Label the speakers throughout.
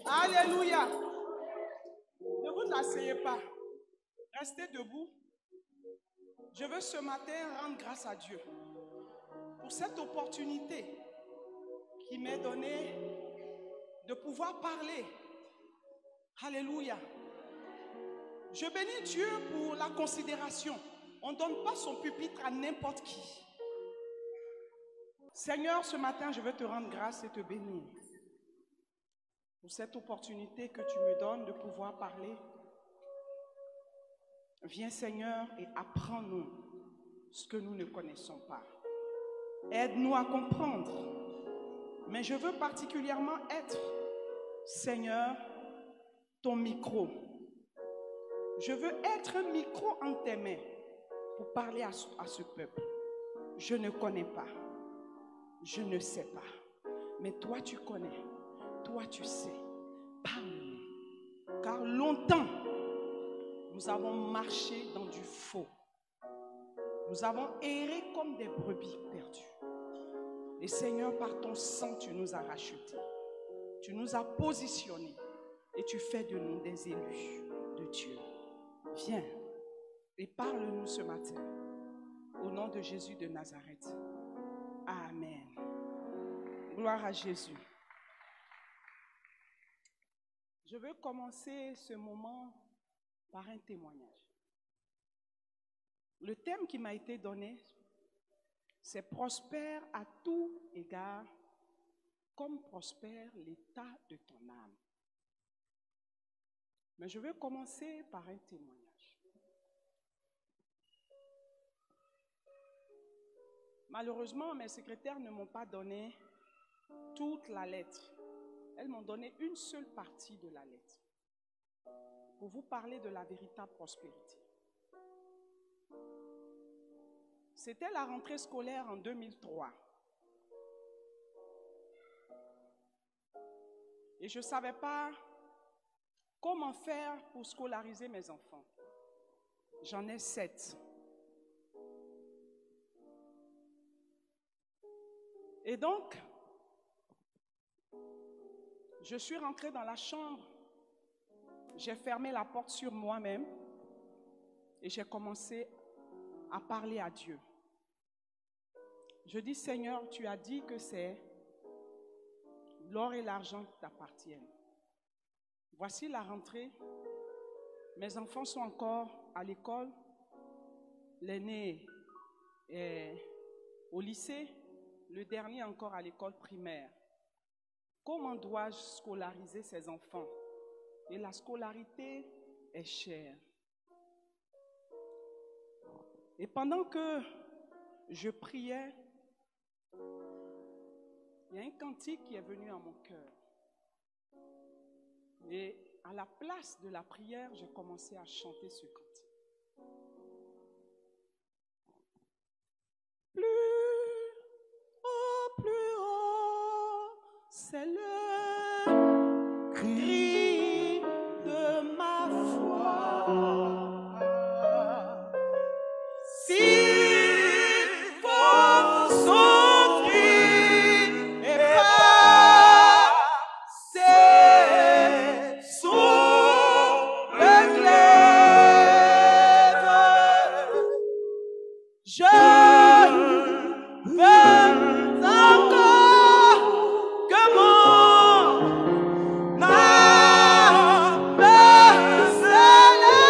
Speaker 1: Alléluia. Ne vous asseyez pas. Restez debout. Je veux ce matin rendre grâce à Dieu pour cette opportunité qui m'est donnée de pouvoir parler. Alléluia. Je bénis Dieu pour la considération. On ne donne pas son pupitre à n'importe qui. Seigneur, ce matin, je veux te rendre grâce et te bénir pour cette opportunité que tu me donnes de pouvoir parler. Viens, Seigneur, et apprends-nous ce que nous ne connaissons pas. Aide-nous à comprendre. Mais je veux particulièrement être, Seigneur, ton micro. Je veux être un micro en tes mains pour parler à ce peuple. Je ne connais pas. Je ne sais pas. Mais toi, tu connais. Toi, tu sais. Parle-nous. Car longtemps, nous avons marché dans du faux. Nous avons erré comme des brebis perdues. Et Seigneur, par ton sang, tu nous as rachetés. Tu nous as positionnés. Et tu fais de nous des élus de Dieu. Viens et parle-nous ce matin. Au nom de Jésus de Nazareth. Amen. Gloire à Jésus. Je veux commencer ce moment par un témoignage. Le thème qui m'a été donné, c'est prospère à tout égard, comme prospère l'état de ton âme. Mais je vais commencer par un témoignage. Malheureusement, mes secrétaires ne m'ont pas donné toute la lettre. Elles m'ont donné une seule partie de la lettre pour vous parler de la véritable prospérité. C'était la rentrée scolaire en 2003. Et je ne savais pas comment faire pour scolariser mes enfants. J'en ai 7. Et donc, je suis rentrée dans la chambre. J'ai fermé la porte sur moi-même et j'ai commencé à parler à Dieu. Je dis, Seigneur, tu as dit que c'est l'or et l'argent qui t'appartiennent. Voici la rentrée. Mes enfants sont encore à l'école. L'aîné est au lycée. Le dernier encore à l'école primaire. Comment dois-je scolariser ces enfants? Et la scolarité est chère. Et pendant que je priais, il y a un cantique qui est venu à mon cœur. Et à la place de la prière, j'ai commencé à chanter ce cantique. Plus haut, c'est le cri de ma foi. S'il faut souffrir et passer sous le glaive, je veux encore que mon âme s'élève.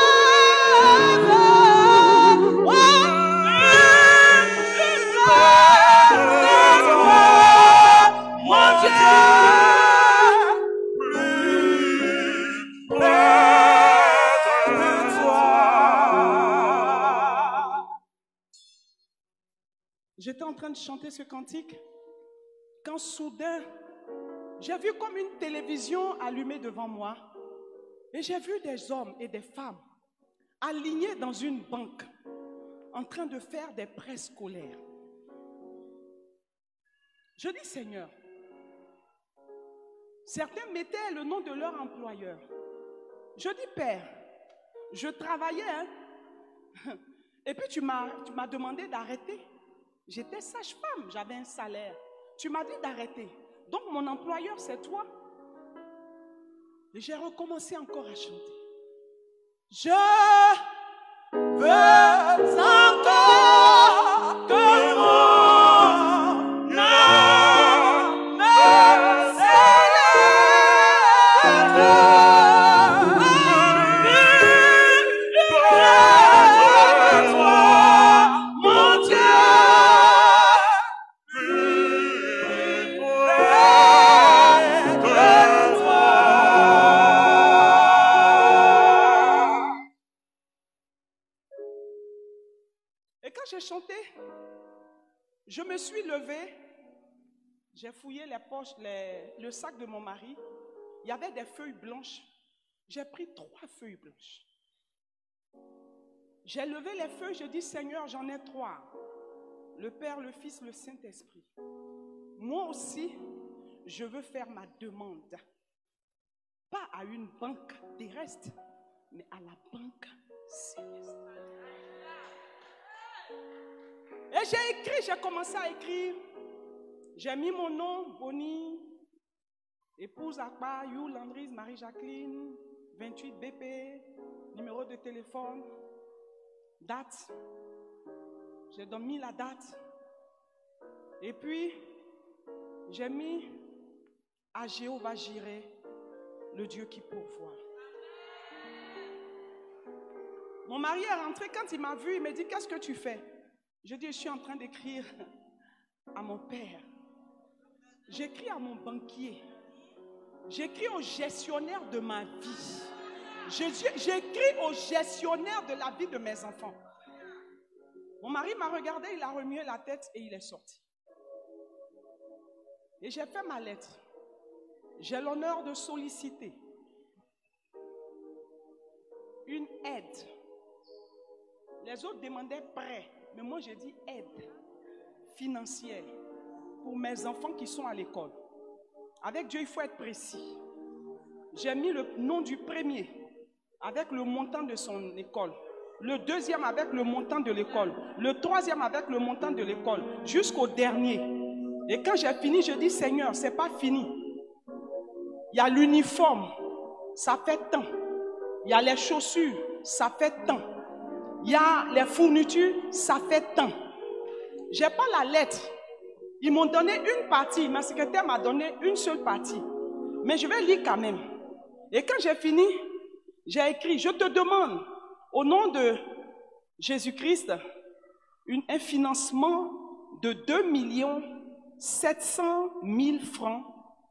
Speaker 1: Oh, plus près de toi, mon Dieu, plus près de toi. J'étais en train de chanter ce cantique quand soudain, j'ai vu comme une télévision allumée devant moi et j'ai vu des hommes et des femmes alignés dans une banque en train de faire des prêts scolaires. Je dis, Seigneur, certains mettaient le nom de leur employeur. Je dis, Père, je travaillais, hein? Et puis tu m'as demandé d'arrêter. J'étais sage-femme, j'avais un salaire. Tu m'as dit d'arrêter. Donc mon employeur, c'est toi. Et j'ai recommencé encore à chanter. Je veux encore que mon âme j'ai chanté, je me suis levée, j'ai fouillé les poches, le sac de mon mari, il y avait des feuilles blanches, j'ai pris 3 feuilles blanches. J'ai levé les feuilles, j'ai dit Seigneur, j'en ai 3, le Père, le Fils, le Saint-Esprit. Moi aussi, je veux faire ma demande, pas à une banque terrestre, mais à la banque céleste. Et j'ai écrit, j'ai commencé à écrire. J'ai mis mon nom, Bonnie, épouse Akba, You, Landrise, Marie-Jacqueline, 28 BP, numéro de téléphone, date. J'ai donc mis la date. Et puis, j'ai mis à Jéhovah Jireh, le Dieu qui pourvoit. Mon mari est rentré, quand il m'a vu, il m'a dit, qu'est-ce que tu fais? Je dis, je suis en train d'écrire à mon père. J'écris à mon banquier. J'écris au gestionnaire de ma vie. J'écris au gestionnaire de la vie de mes enfants. Mon mari m'a regardé, il a remué la tête et il est sorti. Et j'ai fait ma lettre. J'ai l'honneur de solliciter une aide. Les autres demandaient prêt. Mais moi, j'ai dit aide financière pour mes enfants qui sont à l'école. Avec Dieu, il faut être précis. J'ai mis le nom du premier avec le montant de son école. Le deuxième avec le montant de l'école. Le troisième avec le montant de l'école. Jusqu'au dernier. Et quand j'ai fini, je dis Seigneur, c'est pas fini. Il y a l'uniforme, ça fait tant. Il y a les chaussures, ça fait tant. Il y a les fournitures, ça fait tant. Je n'ai pas la lettre. Ils m'ont donné une partie. Ma secrétaire m'a donné une seule partie. Mais je vais lire quand même. Et quand j'ai fini, j'ai écrit, je te demande, au nom de Jésus-Christ, un financement de 2 700 000 francs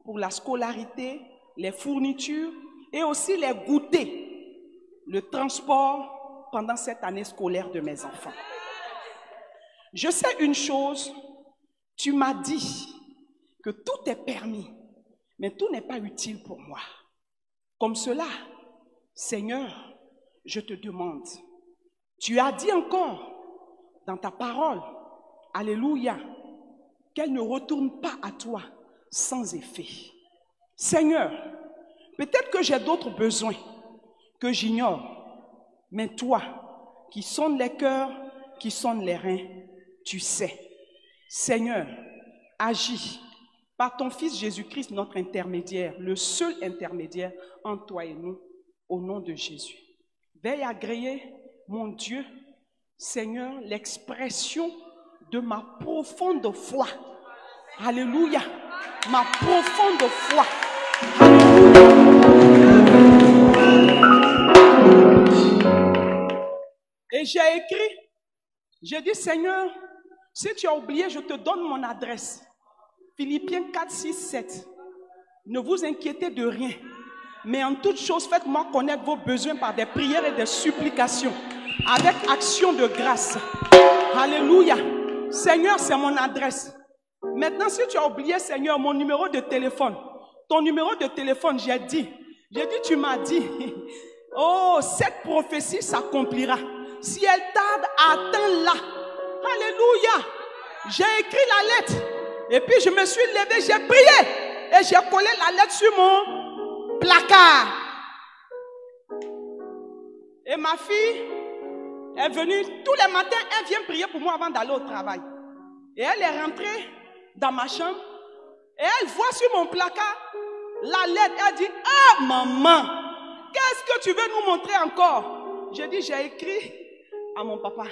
Speaker 1: pour la scolarité, les fournitures et aussi les goûters, le transport, pendant cette année scolaire de mes enfants. Je sais une chose, tu m'as dit que tout est permis, mais tout n'est pas utile pour moi. Comme cela, Seigneur, je te demande, tu as dit encore dans ta parole, alléluia, qu'elle ne retourne pas à toi sans effet. Seigneur, peut-être que j'ai d'autres besoins que j'ignore. Mais toi, qui sondes les cœurs, qui sondes les reins, tu sais. Seigneur, agis par ton Fils Jésus-Christ, notre intermédiaire, le seul intermédiaire entre toi et nous, au nom de Jésus. Veille à agréer, mon Dieu, Seigneur, l'expression de ma profonde foi. Alléluia. Ma profonde foi. Alléluia. Et j'ai écrit, j'ai dit Seigneur, si tu as oublié, je te donne mon adresse. Philippiens 4, 6, 7. Ne vous inquiétez de rien, mais en toute chose, faites-moi connaître vos besoins par des prières et des supplications, avec action de grâce. Alléluia. Seigneur, c'est mon adresse. Maintenant, si tu as oublié, Seigneur, mon numéro de téléphone, ton numéro de téléphone, j'ai dit, tu m'as dit, oh, cette prophétie s'accomplira. Si elle tarde, attends-la. Alléluia. J'ai écrit la lettre. Et puis je me suis levé, j'ai prié. Et j'ai collé la lettre sur mon placard. Et ma fille est venue. Tous les matins, elle vient prier pour moi avant d'aller au travail. Et elle est rentrée dans ma chambre. Et elle voit sur mon placard la lettre. Elle dit, ah maman, qu'est-ce que tu veux nous montrer encore? J'ai dit, j'ai écrit à mon papa.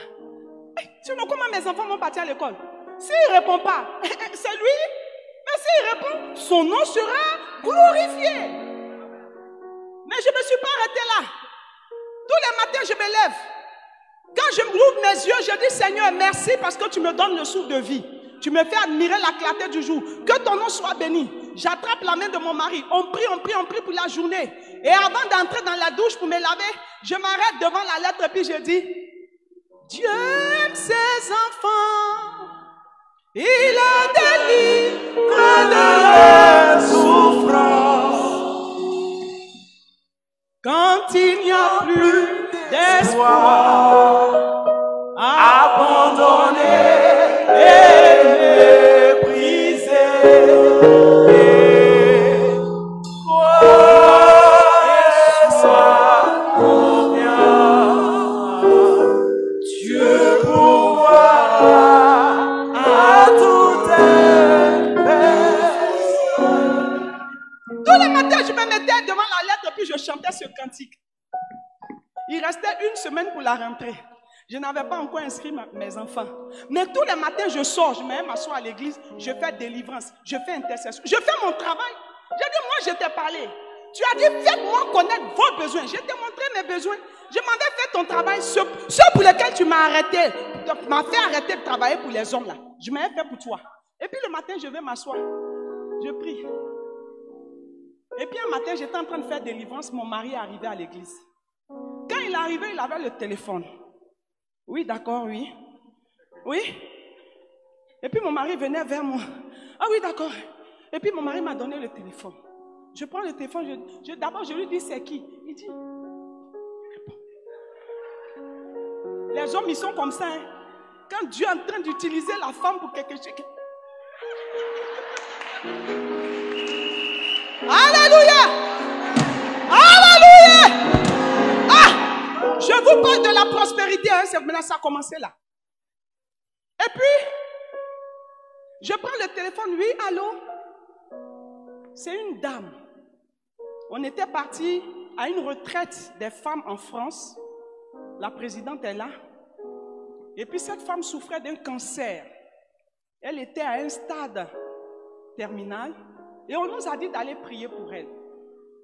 Speaker 1: Sinon, comment mes enfants vont partir à l'école? S'il ne répond pas, c'est lui. Mais s'il répond, son nom sera glorifié. Mais je ne me suis pas arrêtée là. Tous les matins, je me lève. Quand je m'ouvre mes yeux, je dis, Seigneur, merci parce que tu me donnes le souffle de vie. Tu me fais admirer la clarté du jour. Que ton nom soit béni. J'attrape la main de mon mari. On prie pour la journée. Et avant d'entrer dans la douche pour me laver, je m'arrête devant la lettre et puis je dis, Dieu aime ses enfants. Il a délivré de leur souffrance. Quand il n'y a plus d'espoir, abandonné et méprisé. Je chantais ce cantique. Il restait une semaine pour la rentrée. Je n'avais pas encore inscrit mes enfants. Mais tous les matins, je sors, je me m'assois à l'église, je fais délivrance, je fais intercession, je fais mon travail. J'ai dit, moi, je t'ai parlé. Tu as dit, faites-moi connaître vos besoins. Je t'ai montré mes besoins. Je m'en vais faire ton travail. Ceux pour lesquels tu m'as arrêté, tu m'as fait arrêter de travailler pour les hommes là. Je m'en vais faire pour toi. Et puis le matin, je vais m'asseoir. Je prie. Et puis un matin, j'étais en train de faire délivrance, mon mari est arrivé à l'église. Quand il est arrivé, il avait le téléphone. Oui, d'accord, oui. Oui. Et puis mon mari venait vers moi. Ah oui, d'accord. Et puis mon mari m'a donné le téléphone. Je prends le téléphone, d'abord je lui dis c'est qui? Il dit, réponds. Les hommes, ils sont comme ça. Hein. Quand Dieu est en train d'utiliser la femme pour quelque chose. Alléluia! Alléluia! Ah! Je vous parle de la prospérité, hein, maintenant ça a commencé là. Et puis, je prends le téléphone, oui, allô? C'est une dame. On était parti à une retraite des femmes en France. La présidente est là. Et puis cette femme souffrait d'un cancer. Elle était à un stade terminal. Et on nous a dit d'aller prier pour elle.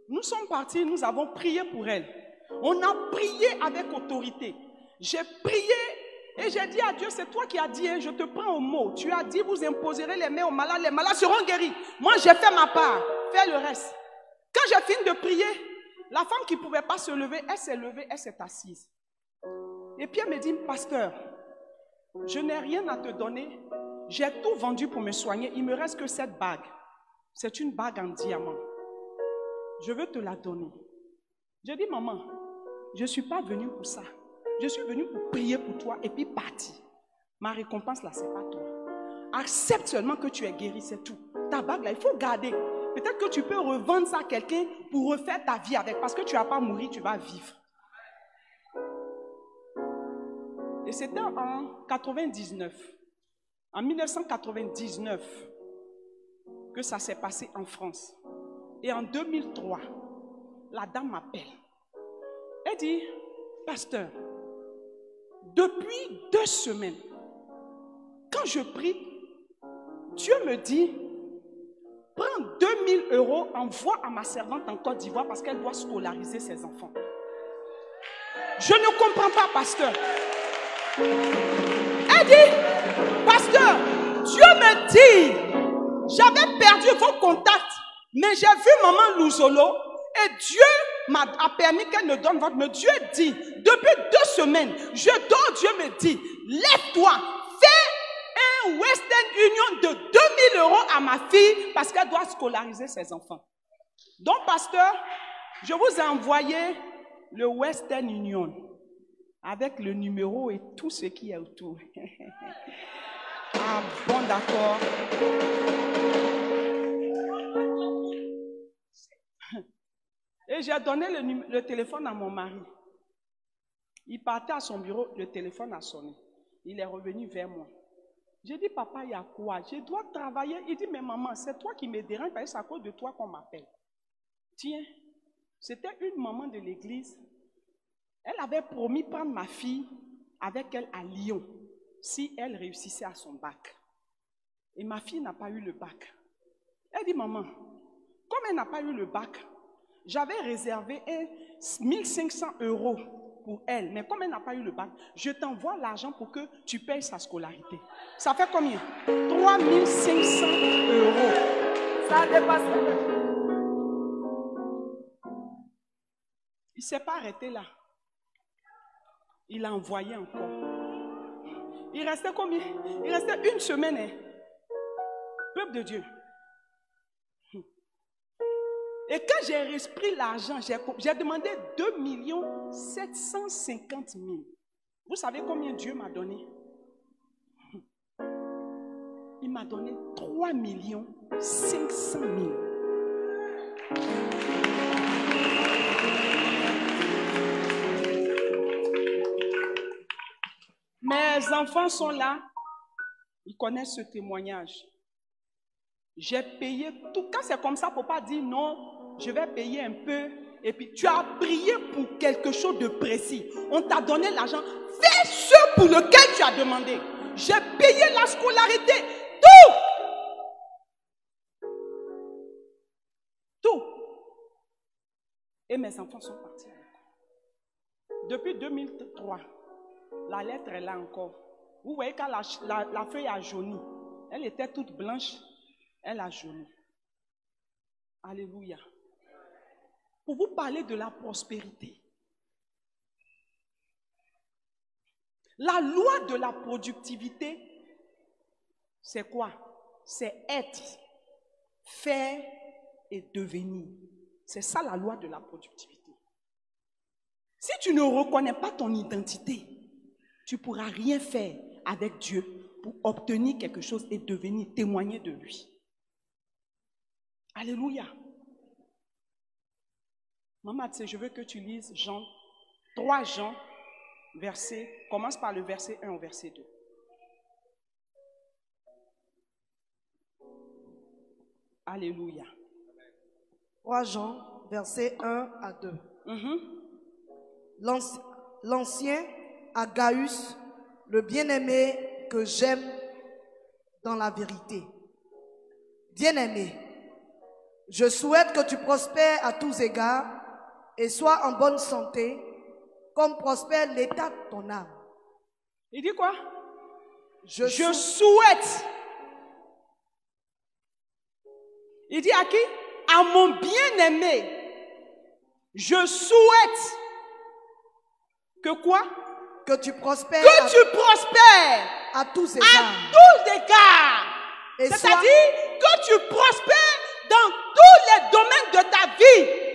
Speaker 1: Nous sommes partis, nous avons prié pour elle. On a prié avec autorité. J'ai prié et j'ai dit à Dieu, c'est toi qui as dit, hein, je te prends au mot. Tu as dit, vous imposerez les mains aux malades, les malades seront guéris. Moi, j'ai fait ma part, fais le reste. Quand j'ai fini de prier, la femme qui ne pouvait pas se lever, elle s'est levée, elle s'est assise. Et puis elle me dit, pasteur, je n'ai rien à te donner. J'ai tout vendu pour me soigner. Il ne me reste que cette bague. C'est une bague en diamant. Je veux te la donner. J'ai dit, maman, je ne suis pas venue pour ça. Je suis venue pour prier pour toi et puis partir. Ma récompense là, ce n'est pas toi. Accepte seulement que tu es guéri, c'est tout. Ta bague là, il faut garder. Peut-être que tu peux revendre ça à quelqu'un pour refaire ta vie avec. Parce que tu ne vas pas mourir, tu vas vivre. Et c'était en 99. En 1999. Que ça s'est passé en France. Et en 2003, la dame m'appelle. Elle dit, pasteur, depuis 2 semaines, quand je prie, Dieu me dit, prends 2000 €, envoie à ma servante en Côte d'Ivoire parce qu'elle doit scolariser ses enfants. Je ne comprends pas, pasteur. Elle dit, pasteur, Dieu me dit, j'avais perdu vos contacts, mais j'ai vu maman Louzolo et Dieu a permis qu'elle me donne votre. Mais Dieu dit, depuis 2 semaines, je dors, Dieu me dit, lève-toi, fais un Western Union de 2000 € à ma fille parce qu'elle doit scolariser ses enfants. Donc, pasteur, je vous ai envoyé le Western Union avec le numéro et tout ce qui est autour. Ah bon, d'accord. Et j'ai donné le téléphone à mon mari. Il partait à son bureau, le téléphone a sonné. Il est revenu vers moi. J'ai dit, papa, il y a quoi? Je dois travailler. Il dit, mais maman, c'est toi qui me dérange parce que c'est à cause de toi qu'on m'appelle. Tiens, c'était une maman de l'église. Elle avait promis prendre ma fille avec elle à Lyon si elle réussissait à son bac. Et ma fille n'a pas eu le bac. Elle dit, maman, comme elle n'a pas eu le bac, j'avais réservé 1500 € pour elle. Mais comme elle n'a pas eu le bac, je t'envoie l'argent pour que tu payes sa scolarité. Ça fait combien? 3500 €. Ça a dépassé. Il ne s'est pas arrêté là. Il a envoyé encore. Il restait combien? Il restait une semaine. Hein. Peuple de Dieu. Et quand j'ai repris l'argent, j'ai demandé 2 750 000. Vous savez combien Dieu m'a donné? Il m'a donné 3 500 000. Mes enfants sont là. Ils connaissent ce témoignage. J'ai payé tout. Quand c'est comme ça, il ne faut pas dire non, je vais payer un peu. Et puis tu as prié pour quelque chose de précis. On t'a donné l'argent. Fais ce pour lequel tu as demandé. J'ai payé la scolarité. Tout. Tout. Et mes enfants sont partis. Depuis 2003, la lettre est là encore. Vous voyez quand la feuille a jauni. Elle était toute blanche. Elle a jauni. Alléluia. Pour vous parler de la prospérité. La loi de la productivité, c'est quoi? C'est être, faire et devenir. C'est ça la loi de la productivité. Si tu ne reconnais pas ton identité, tu ne pourras rien faire avec Dieu pour obtenir quelque chose et devenir, témoigner de lui. Alléluia. Maman, tu sais, je veux que tu lises Jean, 3 Jean, commence par le verset 1 au verset 2. Alléluia.
Speaker 2: 3 Jean, verset 1 à 2. L'ancien Agaius, le bien-aimé que j'aime dans la vérité. Bien-aimé, je souhaite que tu prospères à tous égards et sois en bonne santé, comme prospère l'état de ton âme.
Speaker 1: Il dit quoi?
Speaker 2: Je
Speaker 1: souhaite. Il dit à qui? À mon bien-aimé. Je souhaite que quoi?
Speaker 2: Que tu prospères.
Speaker 1: Que tu prospères
Speaker 2: à tous égards.
Speaker 1: À tous égards. C'est-à-dire que tu prospères dans tous les domaines de ta vie.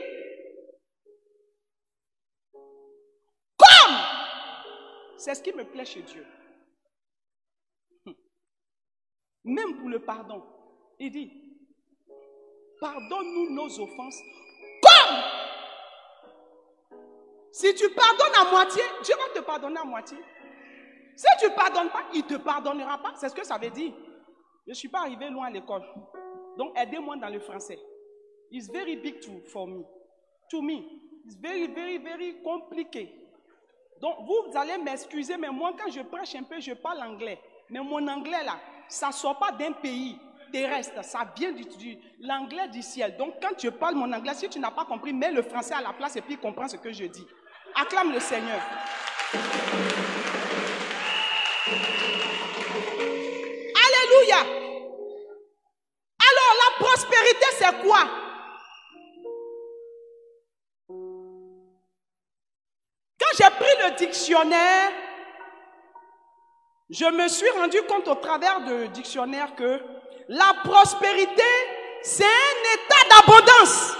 Speaker 1: C'est ce qui me plaît chez Dieu. Même pour le pardon. Il dit, pardonne-nous nos offenses. Comme si tu pardonnes à moitié, Dieu va te pardonner à moitié. Si tu ne pardonnes pas, il ne te pardonnera pas. C'est ce que ça veut dire. Je ne suis pas arrivé loin à l'école. Donc aidez-moi dans le français. It's very big for me. To me. It's very, very, very compliqué. Donc, vous allez m'excuser, mais moi, quand je prêche un peu, je parle anglais. Mais mon anglais, là, ça ne sort pas d'un pays terrestre. Ça vient de l'anglais du ciel. Donc, quand je parle mon anglais, si tu n'as pas compris, mets le français à la place et puis comprends ce que je dis. Acclame le Seigneur. Alléluia. Alors, la prospérité, c'est quoi? J'ai pris le dictionnaire, je me suis rendu compte au travers du dictionnaire que la prospérité, c'est un état d'abondance.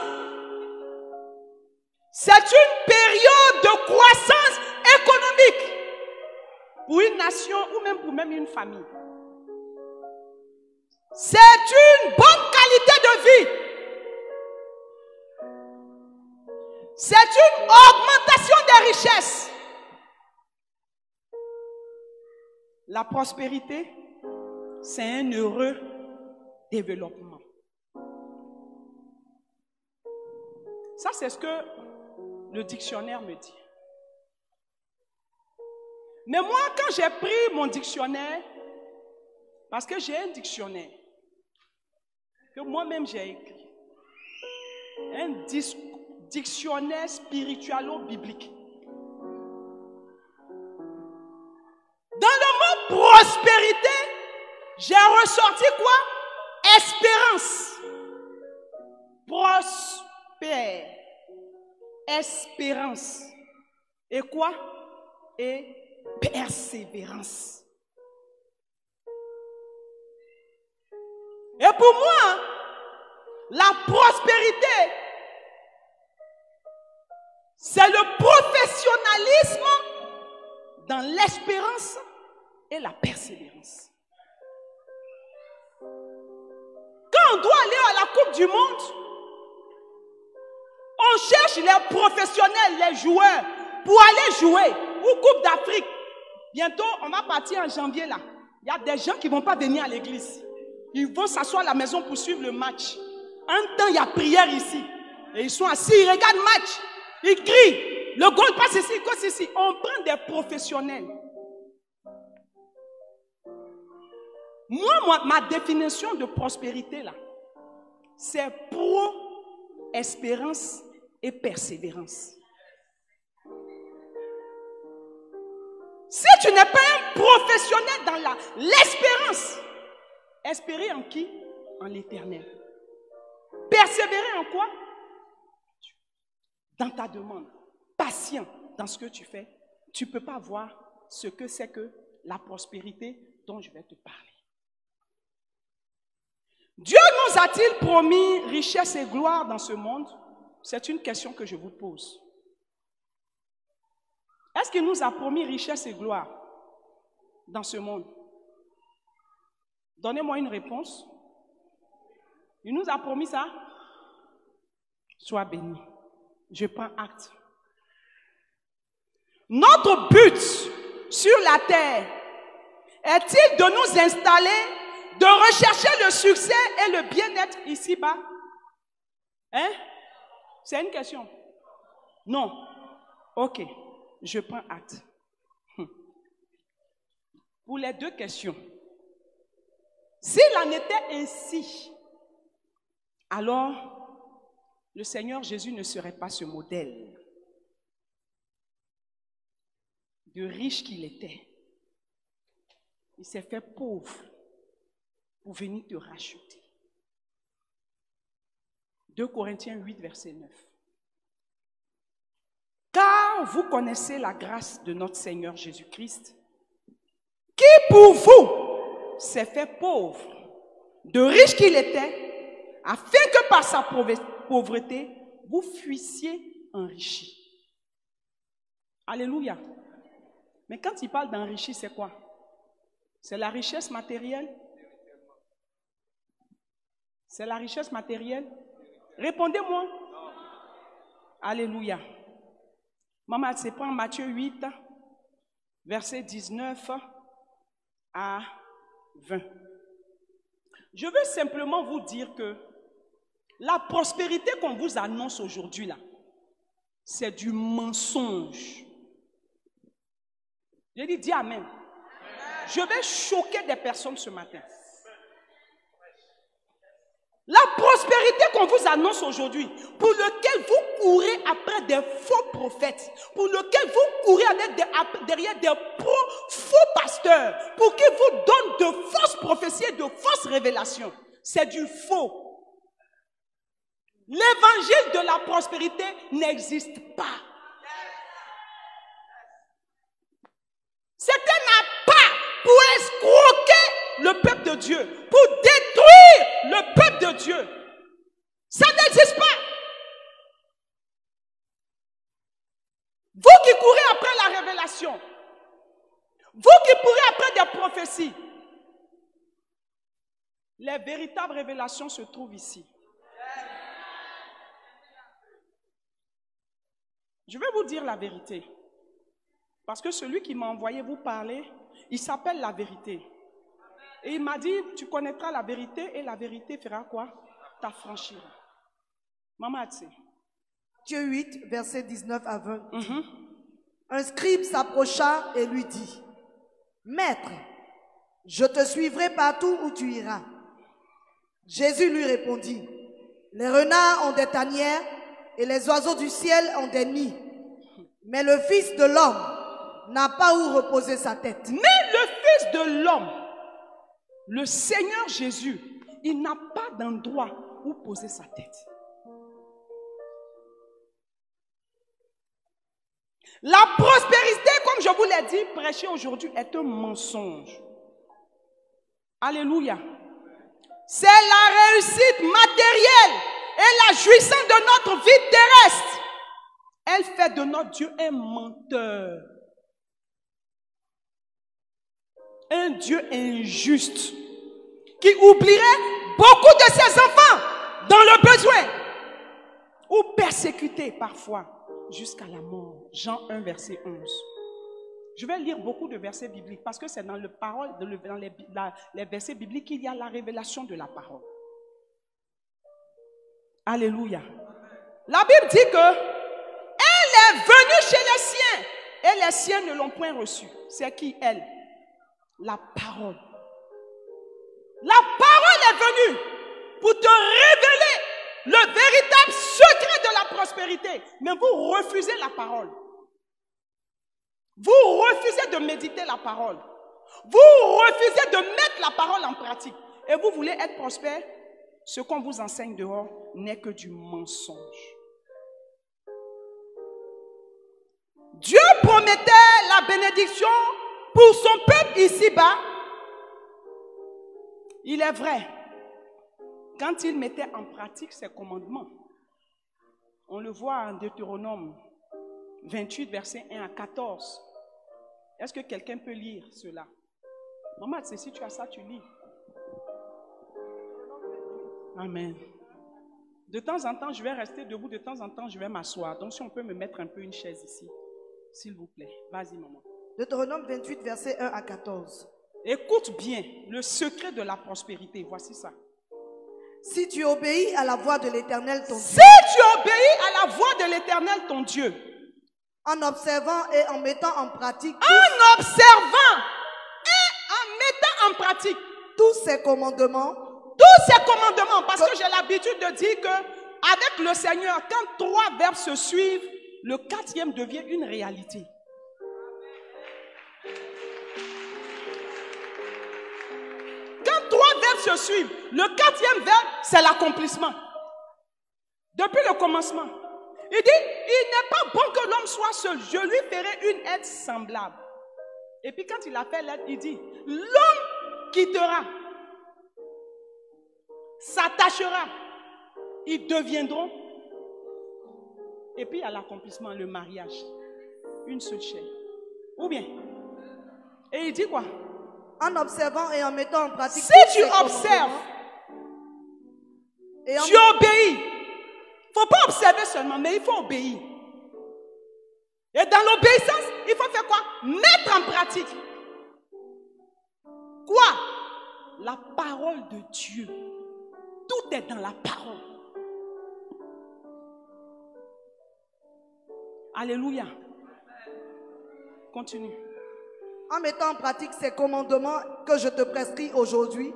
Speaker 1: C'est une période de croissance économique pour une nation ou même pour une famille. C'est une bonne qualité de vie. C'est une augmentation des richesses. La prospérité, c'est un heureux développement. Ça, c'est ce que le dictionnaire me dit. Mais moi, quand j'ai pris mon dictionnaire, parce que j'ai un dictionnaire que moi-même j'ai écrit, un dictionnaire spiritualo-biblique. Dans le mot prospérité, j'ai ressorti quoi? Espérance. Prospère. Espérance. Et quoi? Et persévérance. Et pour moi, la prospérité, c'est le professionnalisme dans l'espérance et la persévérance. Quand on doit aller à la Coupe du Monde, on cherche les professionnels, les joueurs, pour aller jouer ou Coupe d'Afrique. Bientôt, on va partir en janvier là. Il y a des gens qui ne vont pas venir à l'église. Ils vont s'asseoir à la maison pour suivre le match. En temps, il y a prière ici. Et ils sont assis, ils regardent le match. Ils crient. Le goal passe ici, il passe ici. On prend des professionnels. Moi, ma définition de prospérité là, c'est espérance et persévérance. Si tu n'es pas un professionnel dans l'espérance, espérer en qui? En l'Éternel. Persévérer en quoi? Dans ta demande. Patient dans ce que tu fais. Tu ne peux pas voir ce que c'est que la prospérité dont je vais te parler. Dieu nous a-t-il promis richesse et gloire dans ce monde? C'est une question que je vous pose. Est-ce qu'il nous a promis richesse et gloire dans ce monde? Donnez-moi une réponse. Il nous a promis ça? Sois béni. Je prends acte. Notre but sur la terre est-il de nous installer, de rechercher le succès et le bien-être ici-bas? Hein? C'est une question? Non. Ok. Je prends acte. Pour les deux questions, s'il en était ainsi, alors le Seigneur Jésus ne serait pas ce modèle de riche qu'il était. Il s'est fait pauvre pour venir te racheter. 2 Corinthiens 8, verset 9. Car vous connaissez la grâce de notre Seigneur Jésus-Christ, qui pour vous s'est fait pauvre, de riche qu'il était, afin que par sa pauvreté, vous fuissiez enrichis. Alléluia. Mais quand il parle d'enrichir, c'est quoi? C'est la richesse matérielle? C'est la richesse matérielle? Répondez-moi. Alléluia. Maman, c'est pas Matthieu 8, verset 19 à 20. Je veux simplement vous dire que la prospérité qu'on vous annonce aujourd'hui là, c'est du mensonge. J'ai dit, dis Amen. Je vais choquer des personnes ce matin. La prospérité qu'on vous annonce aujourd'hui, pour lequel vous courez après des faux prophètes, pour lequel vous courez derrière des faux pasteurs, pour qu'ils vous donnent de fausses prophéties et de fausses révélations, c'est du faux. L'évangile de la prospérité n'existe pas. C'est un appât pour escroquer le peuple de Dieu, pour détruire le peuple de Dieu. Ça n'existe pas. Vous qui courez après la révélation, vous qui courez après des prophéties, les véritables révélations se trouvent ici. Je vais vous dire la vérité. Parce que celui qui m'a envoyé vous parler, il s'appelle la vérité. Et il m'a dit, tu connaîtras la vérité et la vérité fera quoi? T'affranchira. Maman, tu sais,
Speaker 2: Matthieu 8, versets 19 à 20. Un scribe s'approcha et lui dit, Maître, je te suivrai partout où tu iras. Jésus lui répondit, les renards ont des tanières et les oiseaux du ciel ont des nids. Mais le Fils de l'homme n'a pas où reposer sa tête.
Speaker 1: Mais le Fils de l'homme, le Seigneur Jésus, il n'a pas d'endroit où poser sa tête. La prospérité, comme je vous l'ai dit, prêchée aujourd'hui, est un mensonge. Alléluia. C'est la réussite matérielle et la jouissance de notre vie terrestre. Elle fait de notre Dieu un menteur. Un Dieu injuste qui oublierait beaucoup de ses enfants dans le besoin ou persécutés parfois jusqu'à la mort. Jean 1, verset 11. Je vais lire beaucoup de versets bibliques parce que c'est dans les versets bibliques qu'il y a la révélation de la parole. Alléluia. La Bible dit que elle est venue chez les siens et les siens ne l'ont point reçue. C'est qui elle? La parole. La parole est venue pour te révéler le véritable secret de la prospérité. Mais vous refusez la parole. Vous refusez de méditer la parole. Vous refusez de mettre la parole en pratique. Et vous voulez être prospère? Ce qu'on vous enseigne dehors n'est que du mensonge. Dieu promettait la bénédiction pour son peuple ici-bas. Il est vrai, quand il mettait en pratique ses commandements, on le voit en Deutéronome 28, versets 1 à 14. Est-ce que quelqu'un peut lire cela? Maman, si tu as ça, tu lis. Amen. De temps en temps, je vais rester debout, de temps en temps, je vais m'asseoir. Donc, si on peut me mettre un peu une chaise ici, s'il vous plaît. Vas-y, maman.
Speaker 2: Deutéronome 28, versets 1 à 14.
Speaker 1: Écoute bien le secret de la prospérité. Voici ça.
Speaker 2: Si tu obéis à la voix de l'Éternel, ton Dieu.
Speaker 1: Si tu obéis à la voix de l'Éternel, ton Dieu.
Speaker 2: En observant et en mettant en pratique.
Speaker 1: En observant et en mettant en pratique.
Speaker 2: Tous ces commandements.
Speaker 1: Tous ces commandements. Parce que j'ai l'habitude de dire que avec le Seigneur, quand 3 verbes se suivent, le 4e devient une réalité. Quand 3 verbes se suivent, le 4e verbe, c'est l'accomplissement. Depuis le commencement. Il dit, il n'est pas bon que l'homme soit seul. Je lui ferai une aide semblable. Et puis quand il a fait l'aide, il dit, l'homme quittera, s'attachera, ils deviendront. Et puis il y a l'accomplissement, le mariage. Une seule chair. Ou bien. Et il dit quoi?
Speaker 2: En observant et en mettant en pratique.
Speaker 1: Si tu observes, tu obéis. Il ne faut pas observer seulement, mais il faut obéir. Et dans l'obéissance, il faut faire quoi? Mettre en pratique. Quoi? La parole de Dieu. Tout est dans la parole. Alléluia. Continue.
Speaker 2: En mettant en pratique ces commandements que je te prescris aujourd'hui,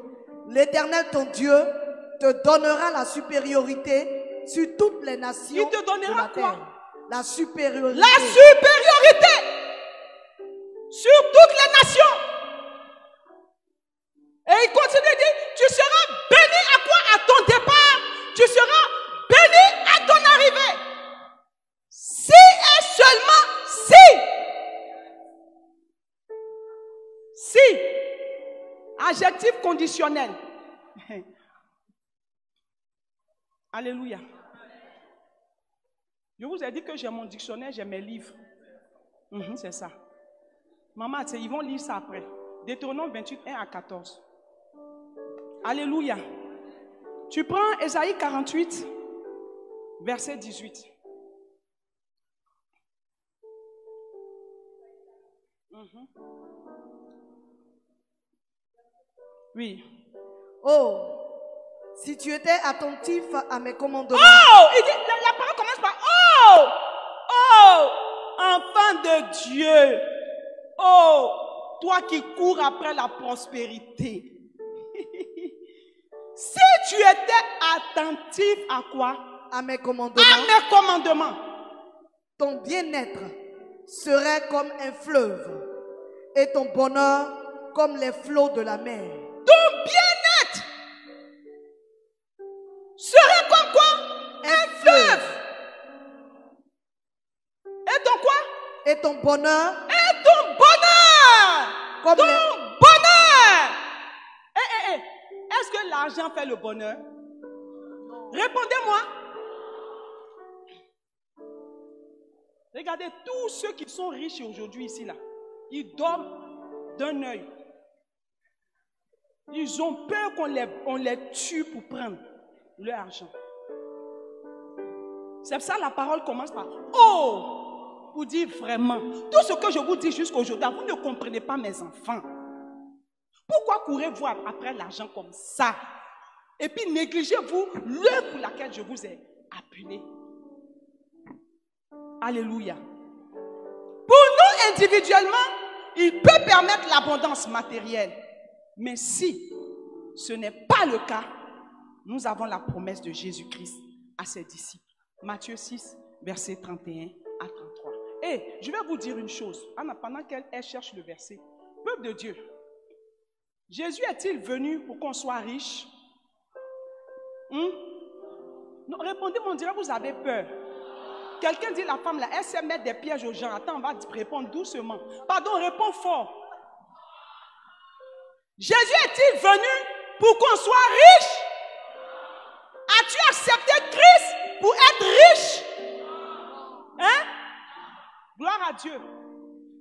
Speaker 2: l'Éternel ton Dieu te donnera la supériorité sur toutes les nations.
Speaker 1: Il te donnera
Speaker 2: de la
Speaker 1: quoi?
Speaker 2: terre. La supériorité.
Speaker 1: La supériorité sur toutes les nations. Et il continue de dire, tu seras béni à quoi? À ton départ. Tu seras béni à ton arrivée. Si et seulement si. Si. Adjectif conditionnel. Alléluia. Je vous ai dit que j'ai mon dictionnaire, j'ai mes livres. C'est ça. Maman, ils vont lire ça après. Deutéronome 28, 1 à 14. Alléluia. Tu prends Ésaïe 48, verset 18. Oui.
Speaker 2: Oh, si tu étais attentif à mes commandements.
Speaker 1: Oh, il dit, la parole commence par oh. de Dieu, oh, toi qui cours après la prospérité, si tu étais attentif à quoi?
Speaker 2: À mes commandements.
Speaker 1: À mes commandements.
Speaker 2: Ton bien-être serait comme un fleuve et ton bonheur comme les flots de la mer.
Speaker 1: Ton bien-être serait comme quoi? Un fleuve. Et ton quoi?
Speaker 2: Et ton bonheur.
Speaker 1: Et ton bonheur.
Speaker 2: Comme
Speaker 1: ton
Speaker 2: les...
Speaker 1: bonheur. Est-ce que l'argent fait le bonheur? Répondez-moi. Regardez, tous ceux qui sont riches aujourd'hui ici, là, ils dorment d'un œil. Ils ont peur qu'on les tue pour prendre leur argent. C'est ça la parole commence par « Oh !» pour dire vraiment. Tout ce que je vous dis jusqu'à aujourd'hui, vous ne comprenez pas mes enfants. Pourquoi courez-vous après l'argent comme ça? Et puis négligez-vous l'œuvre pour laquelle je vous ai appelé. Alléluia. Pour nous individuellement, il peut permettre l'abondance matérielle. Mais si ce n'est pas le cas, nous avons la promesse de Jésus-Christ à ses disciples. Matthieu 6, versets 31 à 33. Et je vais vous dire une chose. Pendant qu'elle cherche le verset. Peuple de Dieu, Jésus est-il venu pour qu'on soit riche? Non, répondez-moi, on dirait que vous avez peur. Quelqu'un dit la femme là, elle sait mettre des pièges aux gens. Attends, on va répondre doucement. Pardon, réponds fort. Jésus est-il venu pour qu'on soit riche? As-tu accepté Christ pour être riche? Hein? Gloire à Dieu.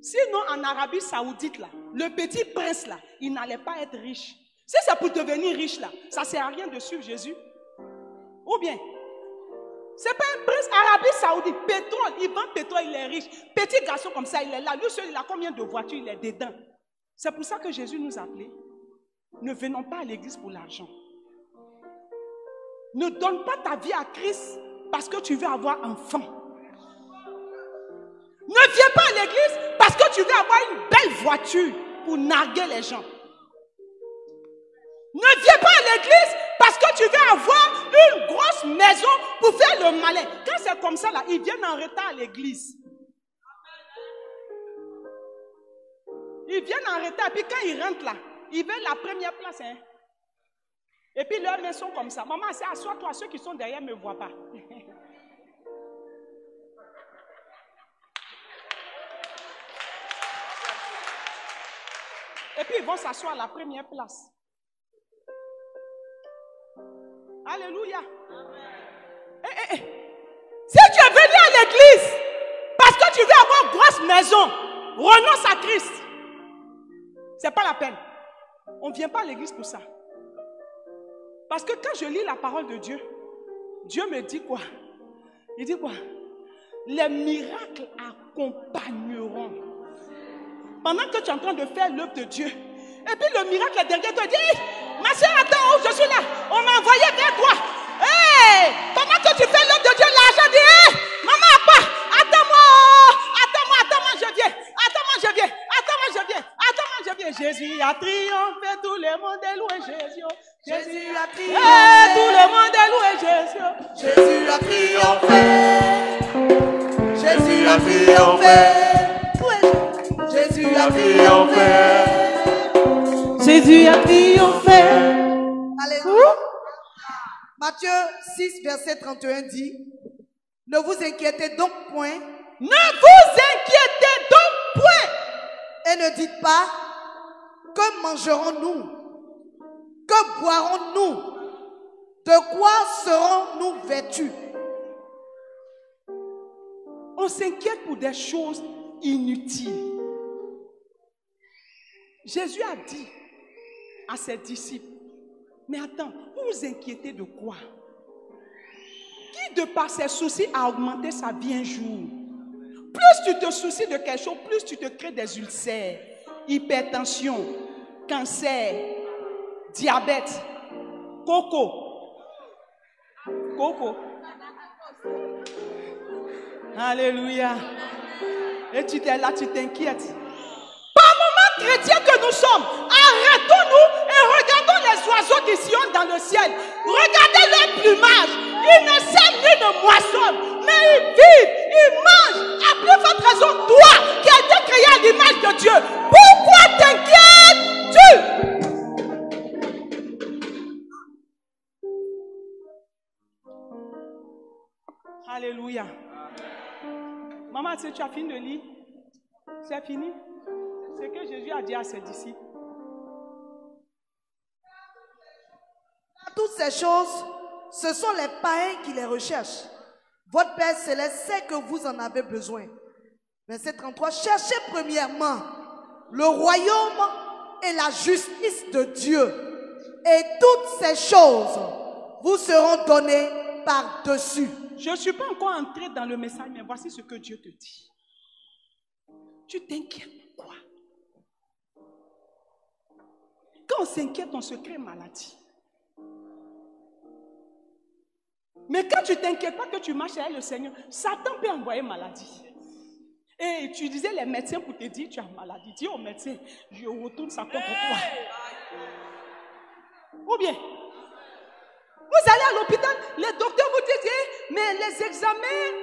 Speaker 1: Sinon, en Arabie Saoudite, là, le petit prince, là, il n'allait pas être riche. Si c'est pour devenir riche, là, ça ne sert à rien de suivre Jésus. Ou bien, c'est pas un prince Arabie Saoudite, pétrole, il vend pétrole, il est riche. Petit garçon comme ça, il est là. Lui seul, il a combien de voitures, il est dedans. C'est pour ça que Jésus nous a appelés. Ne venons pas à l'église pour l'argent. Ne donne pas ta vie à Christ parce que tu veux avoir un enfant. Ne viens pas à l'église parce que tu veux avoir une belle voiture pour narguer les gens. Ne viens pas à l'église parce que tu veux avoir une grosse maison pour faire le malin. Quand c'est comme ça, là, ils viennent en retard à l'église. Ils viennent en retard, et puis quand ils rentrent là, ils veulent la première place. Hein. Et puis leurs mains sont comme ça. Maman, assois-toi, ceux qui sont derrière ne me voient pas. Et puis ils vont s'asseoir à la première place. Alléluia. Si tu es venu à l'église parce que tu veux avoir une grosse maison, renonce à Christ. C'est pas la peine. On ne vient pas à l'église pour ça. Parce que quand je lis la parole de Dieu, Dieu me dit quoi? Il dit quoi? Les miracles accompagneront. Pendant que tu es en train de faire l'œuvre de Dieu, et puis le miracle est derrière toi, dit, hey, ma soeur, attends, je suis là, on m'a envoyé vers toi. Hey, pendant que tu fais l'œuvre de Dieu, l'argent dit, hey, maman, papa, attends-moi, je viens. Jésus a triomphé, tout le monde est loué Jésus. Jésus a triomphé, tout le monde est loué Jésus.
Speaker 2: Jésus a triomphé. Jésus a triomphé. Jésus a triomphé.
Speaker 1: Jésus a triomphé.
Speaker 2: Alléluia. Matthieu 6, verset 31 dit, ne vous inquiétez donc point.
Speaker 1: Ne vous inquiétez donc point.
Speaker 2: Et ne dites pas, que mangerons-nous? Que boirons-nous? De quoi serons-nous vêtus?
Speaker 1: On s'inquiète pour des choses inutiles. Jésus a dit à ses disciples, mais attends, vous vous inquiétez de quoi? Qui de par ses soucis a augmenté sa vie un jour? Plus tu te soucies de quelque chose, plus tu te crées des ulcères, hypertension, cancer, diabète, coco. Alléluia. Et tu es là, tu t'inquiètes. Par moment chrétien que nous sommes, arrêtons-nous et regardons les oiseaux qui sillonnent dans le ciel. Regardez leur plumage. Ils ne sèment ni ne moissonnent, mais ils vivent, ils mangent. À plus forte raison, toi qui as été créé à l'image de Dieu, pourquoi t'inquiètes-tu? Alléluia. Maman, tu as fini de lire? C'est fini? C'est ce que Jésus a dit à ses disciples.
Speaker 2: Toutes ces choses, ce sont les païens qui les recherchent. Votre Père Céleste sait que vous en avez besoin. Verset 33. Cherchez premièrement le royaume et la justice de Dieu. Et toutes ces choses vous seront données par-dessus.
Speaker 1: Je ne suis pas encore entré dans le message, mais voici ce que Dieu te dit. Tu t'inquiètes pourquoi? Quand on s'inquiète, on se crée maladie. Mais quand tu ne t'inquiètes pas que tu marches avec le Seigneur, Satan peut envoyer maladie. Et utiliser les médecins pour te dire tu as maladie. Dis au médecin, je retourne ça contre toi. Ou bien, vous allez à l'hôpital, les docteurs vous disent, mais les examens,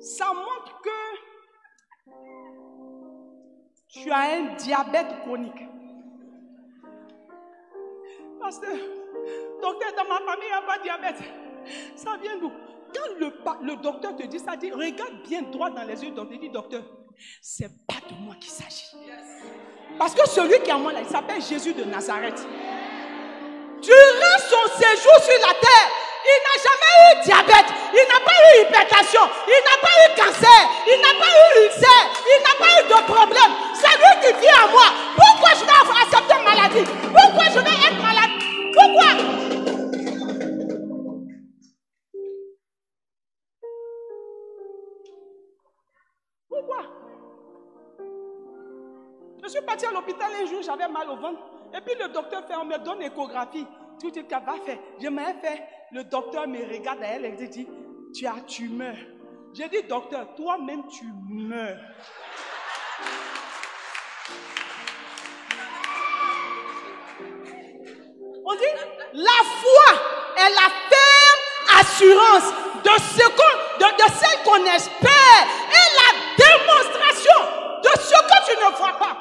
Speaker 1: ça montre que tu as un diabète chronique. Parce que, docteur, dans ma famille, il n'y a pas de diabète. Ça vient d'où? Quand le docteur te dit ça, dit, regarde bien droit dans les yeux du docteur. Il dit, docteur, c'est pas de moi qu'il s'agit. Parce que celui qui est en moi, là, il s'appelle Jésus de Nazareth. Durant son séjour sur la terre, il n'a jamais eu diabète, il n'a pas eu hypertension, il n'a pas eu cancer, il n'a pas eu ulcère, il n'a pas eu de problème. C'est lui qui vit en moi. Pourquoi je vais accepter une maladie? Pourquoi je vais être malade? Pourquoi? Pourquoi? Je suis parti à l'hôpital un jour, j'avais mal au ventre. Et puis le docteur fait, on me donne l'échographie. Tout ce qu'il va faire. Je m'avais fait, le docteur me regarde à elle et dit, tu meurs. J'ai dit, docteur, toi-même tu meurs. On dit, la foi est la ferme assurance de celle qu'on espère et la démonstration de ce que tu ne vois pas.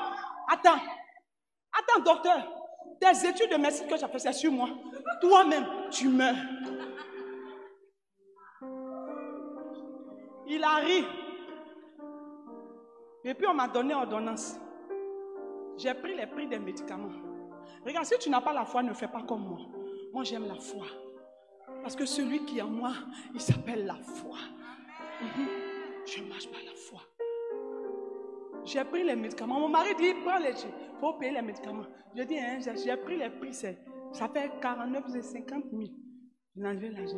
Speaker 1: Attends, docteur, tes études de médecine que j'ai fait, c'est sur moi. Toi-même, tu meurs. Il arrive. Et puis on m'a donné ordonnance. J'ai pris les prix des médicaments. Regarde, si tu n'as pas la foi, ne fais pas comme moi. Moi, j'aime la foi. Parce que celui qui est en moi, il s'appelle la foi. Je marche par la foi. J'ai pris les médicaments. Mon mari dit, prends les il faut payer les médicaments. Je dis, j'ai pris les prix, ça fait 49 et 50 000. Je n'ai enlevé l'argent.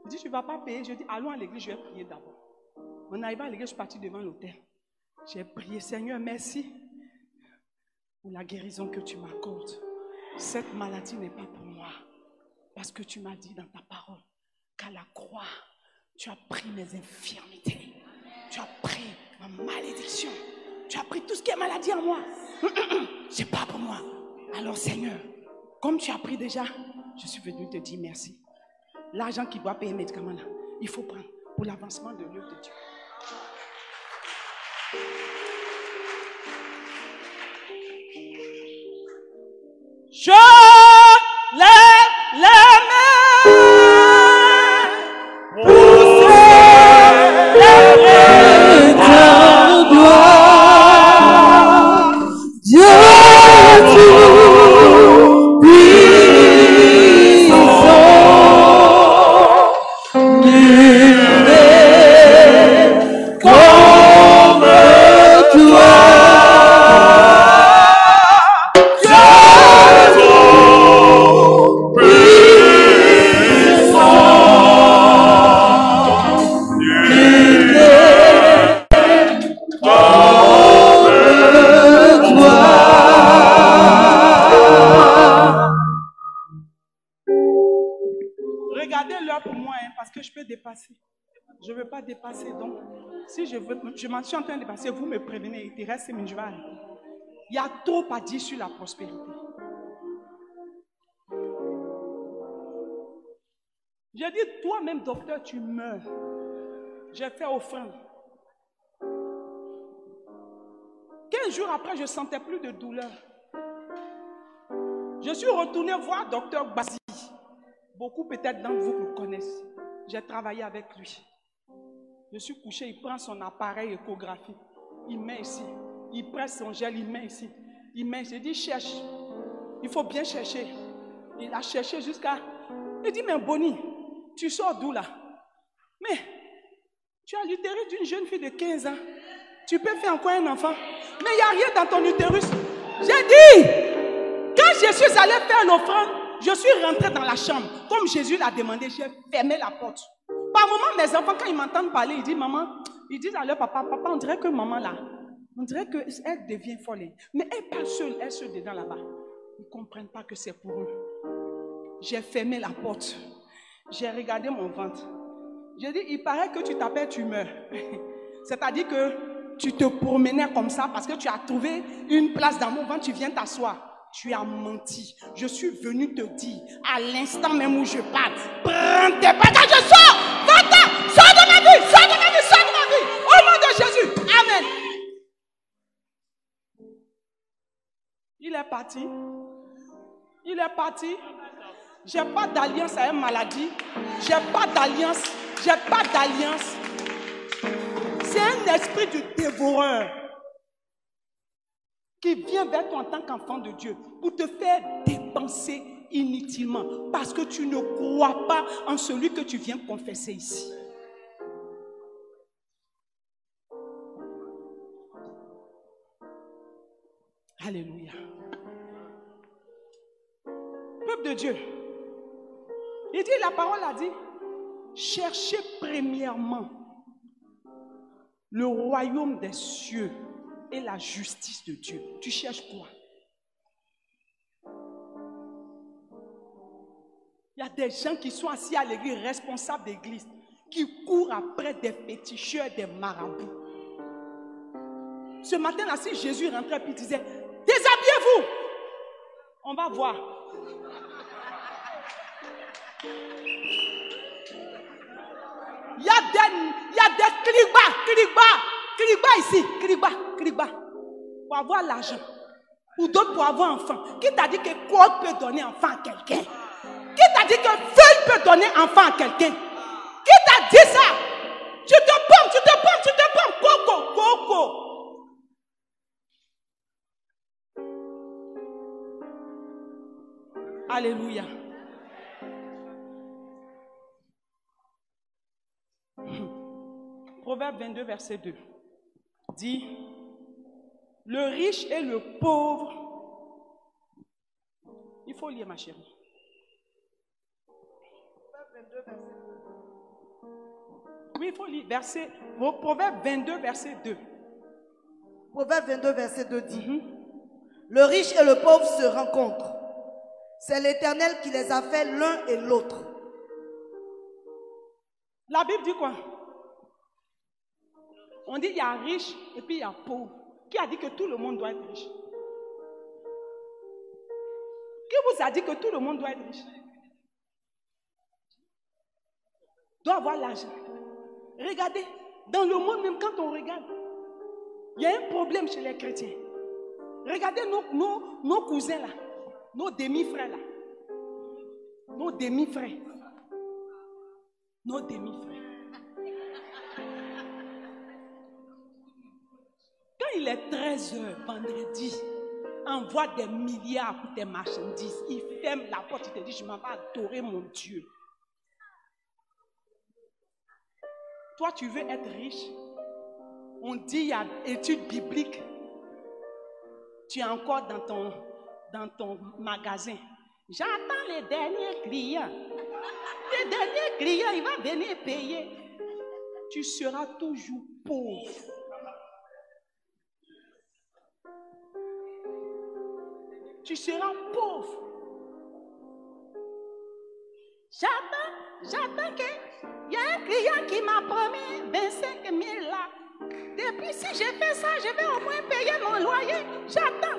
Speaker 1: Je dis, tu ne vas pas payer. Je dis, allons à l'église, je vais prier d'abord. On arrive à l'église, je suis parti devant l'autel. J'ai prié, Seigneur, merci pour la guérison que tu m'accordes. Cette maladie n'est pas pour moi. Parce que tu m'as dit dans ta parole qu'à la croix, tu as pris mes infirmités. Tu as pris ma malédiction. Tu as pris tout ce qui est maladie en moi. C'est pas pour moi. Alors Seigneur, comme tu as pris déjà, je suis venu te dire merci. L'argent qui doit payer mes médicaments là, il faut prendre pour l'avancement de l'œuvre de Dieu. Je lève les mains pour célébrer ta gloire.
Speaker 3: Dieu tout puissant, nul n'est comme
Speaker 1: pas dépasser. Donc, si je m'en suis en train de dépasser, vous me prévenez. Il te reste 5 minutes, je vais arrêter. Il y a trop à dire sur la prospérité. J'ai dit, toi-même, docteur, tu meurs. J'ai fait offrande. 15 jours après, je ne sentais plus de douleur. Je suis retourné voir docteur Basi. Beaucoup peut-être d'entre vous me connaissent. J'ai travaillé avec lui. Je suis couché, il prend son appareil échographique. Il met ici. Il presse son gel, il met ici. Il met ici. Il dit, cherche. Il faut bien chercher. Il a cherché jusqu'à... Il dit, mais Bonnie, tu sors d'où là? Mais, tu as l'utérus d'une jeune fille de 15 ans. Tu peux faire encore un enfant. Mais il n'y a rien dans ton utérus. J'ai dit, quand je suis allé faire l'offrande, je suis rentré dans la chambre. Comme Jésus l'a demandé, j'ai fermé la porte. Par moment, mes enfants, quand ils m'entendent parler, ils disent, maman, ils disent à leur papa, papa, on dirait que maman là, on dirait qu'elle devient folle. Mais elle parle seule, elle se dedans là-bas. Ils ne comprennent pas que c'est pour eux. J'ai fermé la porte. J'ai regardé mon ventre. J'ai dit, il paraît que tu t'appelles, tu meurs. C'est-à-dire que tu te promenais comme ça parce que tu as trouvé une place dans mon ventre, tu viens t'asseoir. Tu as menti. Je suis venu te dire, à l'instant même où je parle, prends tes bagages, je sors. Va-t'en, sors de ma vie, sors de ma vie, sors de ma vie. Au nom de Jésus. Amen. Il est parti. Il est parti. J'ai pas d'alliance à une maladie. J'ai pas d'alliance. J'ai pas d'alliance. C'est un esprit du dévoreur qui vient vers toi en tant qu'enfant de Dieu pour te faire dépenser inutilement parce que tu ne crois pas en celui que tu viens confesser ici. Alléluia. Peuple de Dieu, il dit, la parole a dit, cherchez premièrement le royaume des cieux et la justice de Dieu. Tu cherches quoi? Il y a des gens qui sont assis à l'église, responsables d'église, qui courent après des féticheurs, des marabouts. Ce matin-là, si Jésus rentrait et disait, déshabillez-vous, on va voir. Il y a des clics-bas ici, clics-bas, pour avoir l'argent. Ou d'autres pour avoir enfant. Qui t'a dit que quoi peut donner enfant à quelqu'un? Qui t'a dit que feuille peut donner enfant à quelqu'un? Qui t'a dit ça? Tu te pommes, coco. Alléluia. Proverbe 22, verset 2 dit, le riche et le pauvre, il faut lire ma chérie. Oui, il faut lire Proverbe 22, verset 2.
Speaker 2: Proverbe 22, verset 2 dit, le riche et le pauvre se rencontrent. C'est l'Éternel qui les a fait l'un et l'autre.
Speaker 1: La Bible dit quoi? On dit il y a riche et puis il y a pauvre. Qui a dit que tout le monde doit être riche? Qui vous a dit que tout le monde doit être riche? Doit avoir l'argent. Regardez, dans le monde même quand on regarde, il y a un problème chez les chrétiens. Regardez nos cousins là, nos demi-frères là. Nos demi-frères. Quand il est 13h vendredi, envoie des milliards pour tes marchandises. Il ferme la porte, il te dit, je m'en vais adorer mon Dieu. Toi, tu veux être riche. On dit, il y a études bibliques. Tu es encore dans ton magasin. J'attends les derniers clients. Les derniers clients, il va venir payer. Tu seras toujours pauvre. Tu seras pauvre. J'attends qu'il y a un client qui m'a promis 25 000 là. Depuis, si j'ai fait ça, je vais au moins payer mon loyer. J'attends.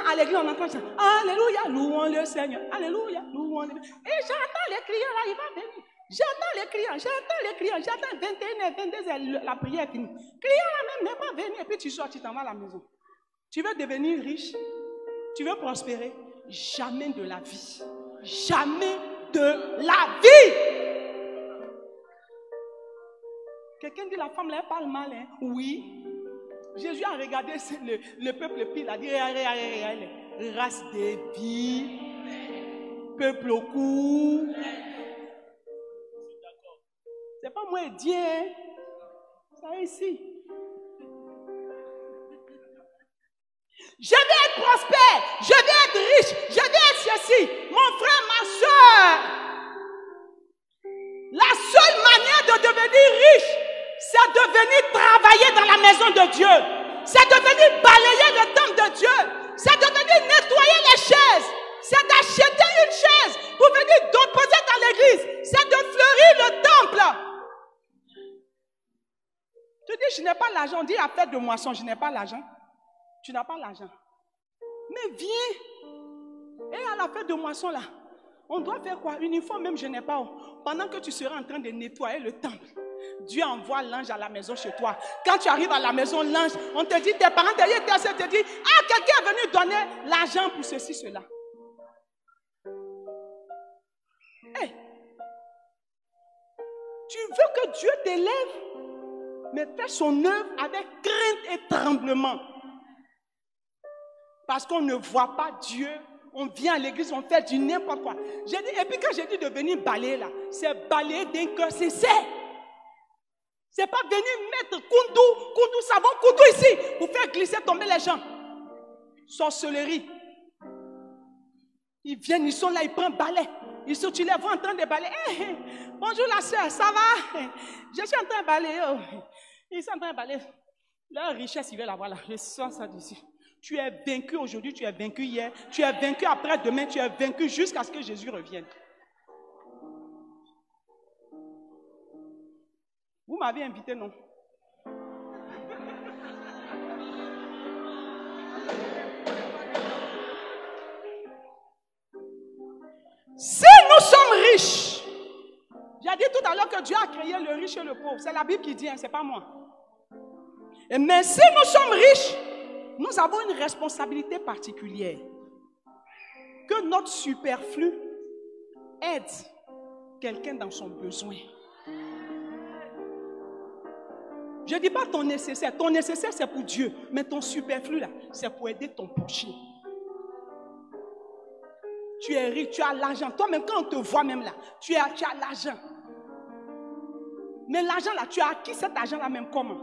Speaker 1: À l'église, on entend ça. Alléluia, louons le Seigneur. Alléluia, louons le Seigneur. Et j'attends les clients là, il va venir. J'attends les clients. J'attends 21h, 22h, la prière est finie. Client là même n'est pas venu. Et puis tu sors, tu t'en vas à la maison. Tu veux devenir riche? Tu veux prospérer? Jamais de la vie. Jamais de la vie. Quelqu'un dit la femme là, elle parle mal. Hein? Oui. Jésus a regardé le peuple pile, il a dit race des vies, peuple au cou. C'est pas moi Dieu, hein? Ça ici. Je vais être prospère, je vais être riche, je vais être ceci. Mon frère, ma soeur, la seule manière de devenir riche, c'est de venir travailler dans la maison de Dieu. C'est de venir balayer le temple de Dieu. C'est de venir nettoyer les chaises. C'est d'acheter une chaise pour venir déposer dans l'église. C'est de fleurir le temple. Tu dis, je n'ai pas l'argent. On dit, à fête de moisson, je n'ai pas l'argent. Tu n'as pas l'argent. Mais viens. Et à la fête de moisson, là, on doit faire quoi? Uniforme même, je n'ai pas. Pendant que tu seras en train de nettoyer le temple, Dieu envoie l'ange à la maison chez toi. Quand tu arrives à la maison, l'ange, on te dit, tes parents derrière te disent, ah, quelqu'un est venu donner l'argent pour ceci, cela. Hey, tu veux que Dieu t'élève, mais fais son œuvre avec crainte et tremblement. Parce qu'on ne voit pas Dieu. On vient à l'église, on fait du n'importe quoi. J'ai dit, et puis quand j'ai dit de venir balayer là, c'est balayer d'un cœur sincère. C'est pas venir mettre koudou, savon, koudou ici, pour faire glisser, tomber les gens. Sorcellerie. Ils viennent, ils sont là, ils prennent balai. Ils sont, tu les vois en train de balayer. Hey, bonjour la soeur, ça va? Je suis en train de balayer. Oh. Ils sont en train de balayer. Leur richesse, ils veulent la voir là. Je sens ça d'ici. Tu es vaincu aujourd'hui, tu es vaincu hier, tu es vaincu après-demain, tu es vaincu jusqu'à ce que Jésus revienne. Vous m'avez invité, non? Si nous sommes riches, j'ai dit tout à l'heure que Dieu a créé le riche et le pauvre. C'est la Bible qui dit, hein, c'est pas moi. Mais si nous sommes riches, nous avons une responsabilité particulière. Que notre superflu aide quelqu'un dans son besoin. Je ne dis pas ton nécessaire. Ton nécessaire, c'est pour Dieu. Mais ton superflu, là, c'est pour aider ton prochain. Tu es riche, tu as l'argent. Toi-même, quand on te voit même là, tu as l'argent. Mais l'argent là, tu as acquis cet argent-là même comment?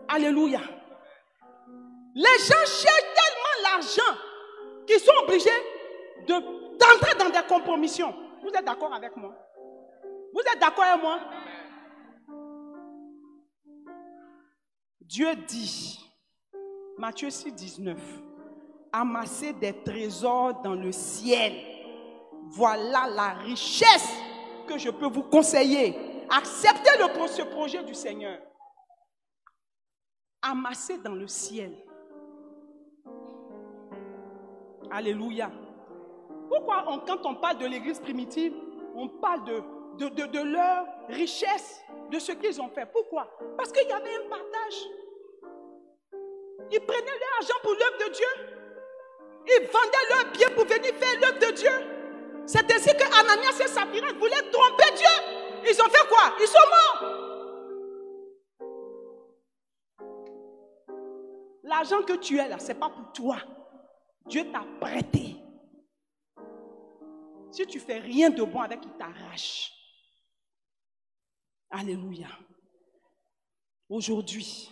Speaker 1: Alléluia. Les gens cherchent tellement l'argent qu'ils sont obligés d'entrer dans des compromissions. Vous êtes d'accord avec moi? Vous êtes d'accord avec moi? Dieu dit, Matthieu 6, 19, amassez des trésors dans le ciel. Voilà la richesse que je peux vous conseiller. Acceptez ce projet du Seigneur. Amassez dans le ciel. Alléluia. Pourquoi quand on parle de l'église primitive, on parle de leur richesse, de ce qu'ils ont fait? Pourquoi? Parce qu'il y avait un partage. Ils prenaient leur argent pour l'œuvre de Dieu. Ils vendaient leurs biens pour venir faire l'œuvre de Dieu. C'est ainsi que Ananias et Saphira voulaient tromper Dieu. Ils ont fait quoi? Ils sont morts. L'argent que tu as là, ce n'est pas pour toi. Dieu t'a prêté. Si tu ne fais rien de bon avec, il t'arrache. Alléluia. Aujourd'hui,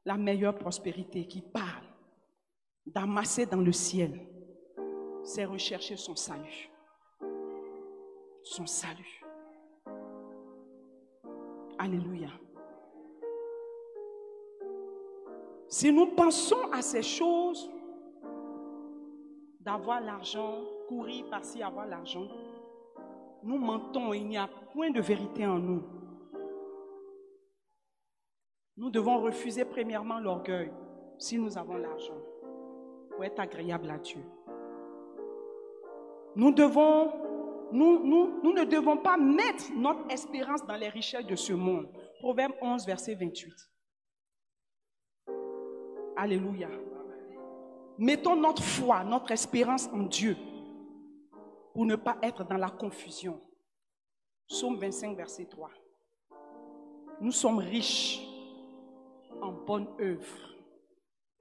Speaker 1: la meilleure prospérité qui parle d'amasser dans le ciel, c'est rechercher son salut. Son salut. Alléluia. Si nous pensons à ces choses, d'avoir l'argent, courir par-ci, avoir l'argent. Nous mentons, il n'y a point de vérité en nous. Nous devons refuser premièrement l'orgueil si nous avons l'argent pour être agréable à Dieu. Nous ne devons pas mettre notre espérance dans les richesses de ce monde. Proverbe 11, verset 28. Alléluia. Mettons notre foi, notre espérance en Dieu pour ne pas être dans la confusion. Psaume 25, verset 3. Nous sommes riches en bonne œuvre.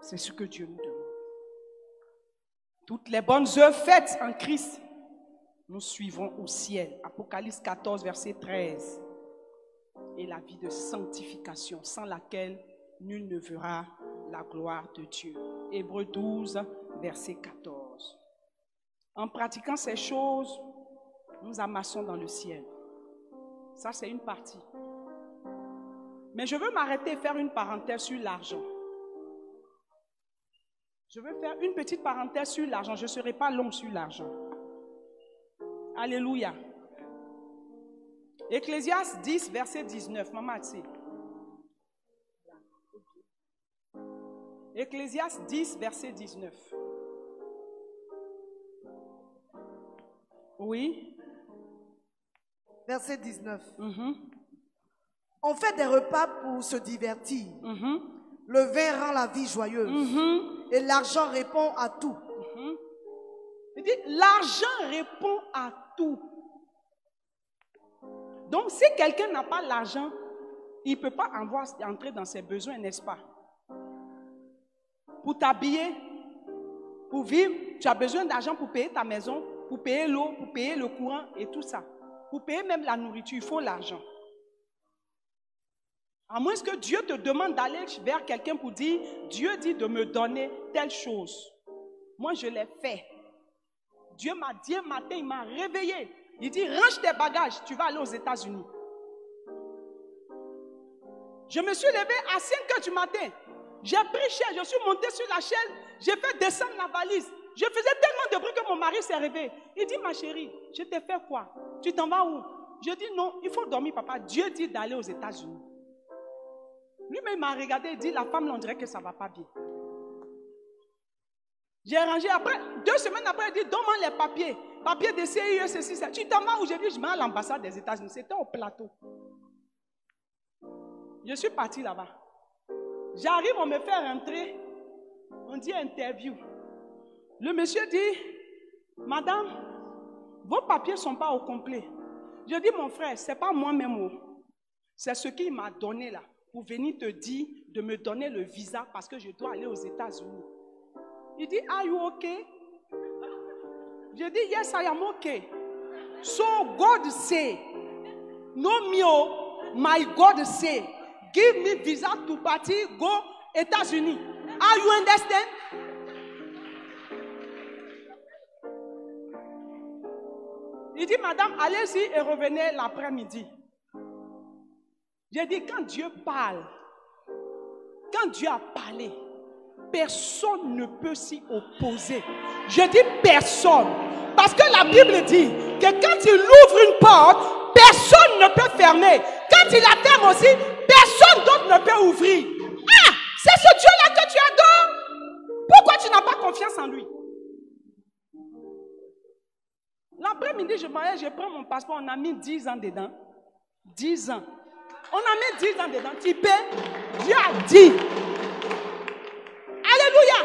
Speaker 1: C'est ce que Dieu nous demande. Toutes les bonnes œuvres faites en Christ, nous suivrons au ciel. Apocalypse 14, verset 13. Et la vie de sanctification, sans laquelle nul ne verra la gloire de Dieu. Hébreux 12, verset 14. En pratiquant ces choses, nous amassons dans le ciel. Ça, c'est une partie. Mais je veux m'arrêter et faire une parenthèse sur l'argent. Je veux faire une petite parenthèse sur l'argent. Je ne serai pas long sur l'argent. Alléluia. Ecclésiaste 10, verset 19. Maman, tu sais. Ecclésiaste 10, verset 19. Oui.
Speaker 2: Verset 19. On fait des repas pour se divertir. Le vin rend la vie joyeuse. Et l'argent répond à tout.
Speaker 1: Il dit, l'argent répond à tout. Donc, si quelqu'un n'a pas l'argent, il ne peut pas entrer dans ses besoins, n'est-ce pas? Pour t'habiller, pour vivre, tu as besoin d'argent pour payer ta maison, pour payer l'eau, pour payer le courant et tout ça. Pour payer même la nourriture, il faut l'argent. À moins que Dieu te demande d'aller vers quelqu'un pour dire, Dieu dit de me donner telle chose. Moi, je l'ai fait. Dieu m'a dit un matin, il m'a réveillé. Il dit, range tes bagages, tu vas aller aux États-Unis. Je me suis levé à 5 heures du matin. J'ai pris chaise, je suis monté sur la chaise, j'ai fait descendre la valise. Je faisais tellement de bruit que mon mari s'est réveillé. Il dit, ma chérie, je t'ai fait quoi? Tu t'en vas où? Je dis, non, il faut dormir, papa. Dieu dit d'aller aux États-Unis. Lui-même m'a regardé et dit, la femme, on dirait que ça ne va pas bien. J'ai rangé après, 2 semaines après, il dit, donne-moi les papiers. Papiers de CIE, ceci, ça. Tu t'en vas où? J'ai dit, je vais à l'ambassade des États-Unis. C'était au plateau. Je suis parti là-bas. J'arrive, on me fait rentrer. On dit interview. Le monsieur dit, madame, vos papiers ne sont pas au complet. Je dis, mon frère, ce n'est pas moi-même. C'est ce qu'il m'a donné là. Pour venir te dire de me donner le visa parce que je dois aller aux États-Unis. Il dit, are you okay? Je dis, yes, I am okay. So God say, no me, my God say, give me visa to party, go États-Unis. Are you understand? Il dit, madame, allez-y et revenez l'après-midi. J'ai dit, quand Dieu parle, quand Dieu a parlé, personne ne peut s'y opposer. Je dis personne. Parce que la Bible dit que quand il ouvre une porte, personne ne peut fermer. Quand il la ferme aussi, personne d'autre ne peut ouvrir. Ah, c'est ce Dieu-là que tu adores. Pourquoi tu n'as pas confiance en lui? L'après-midi, je prends mon passeport, on a mis 10 ans dedans. 10 ans. On a mis 10 ans dedans. Tu paies, Dieu a dit. Alléluia.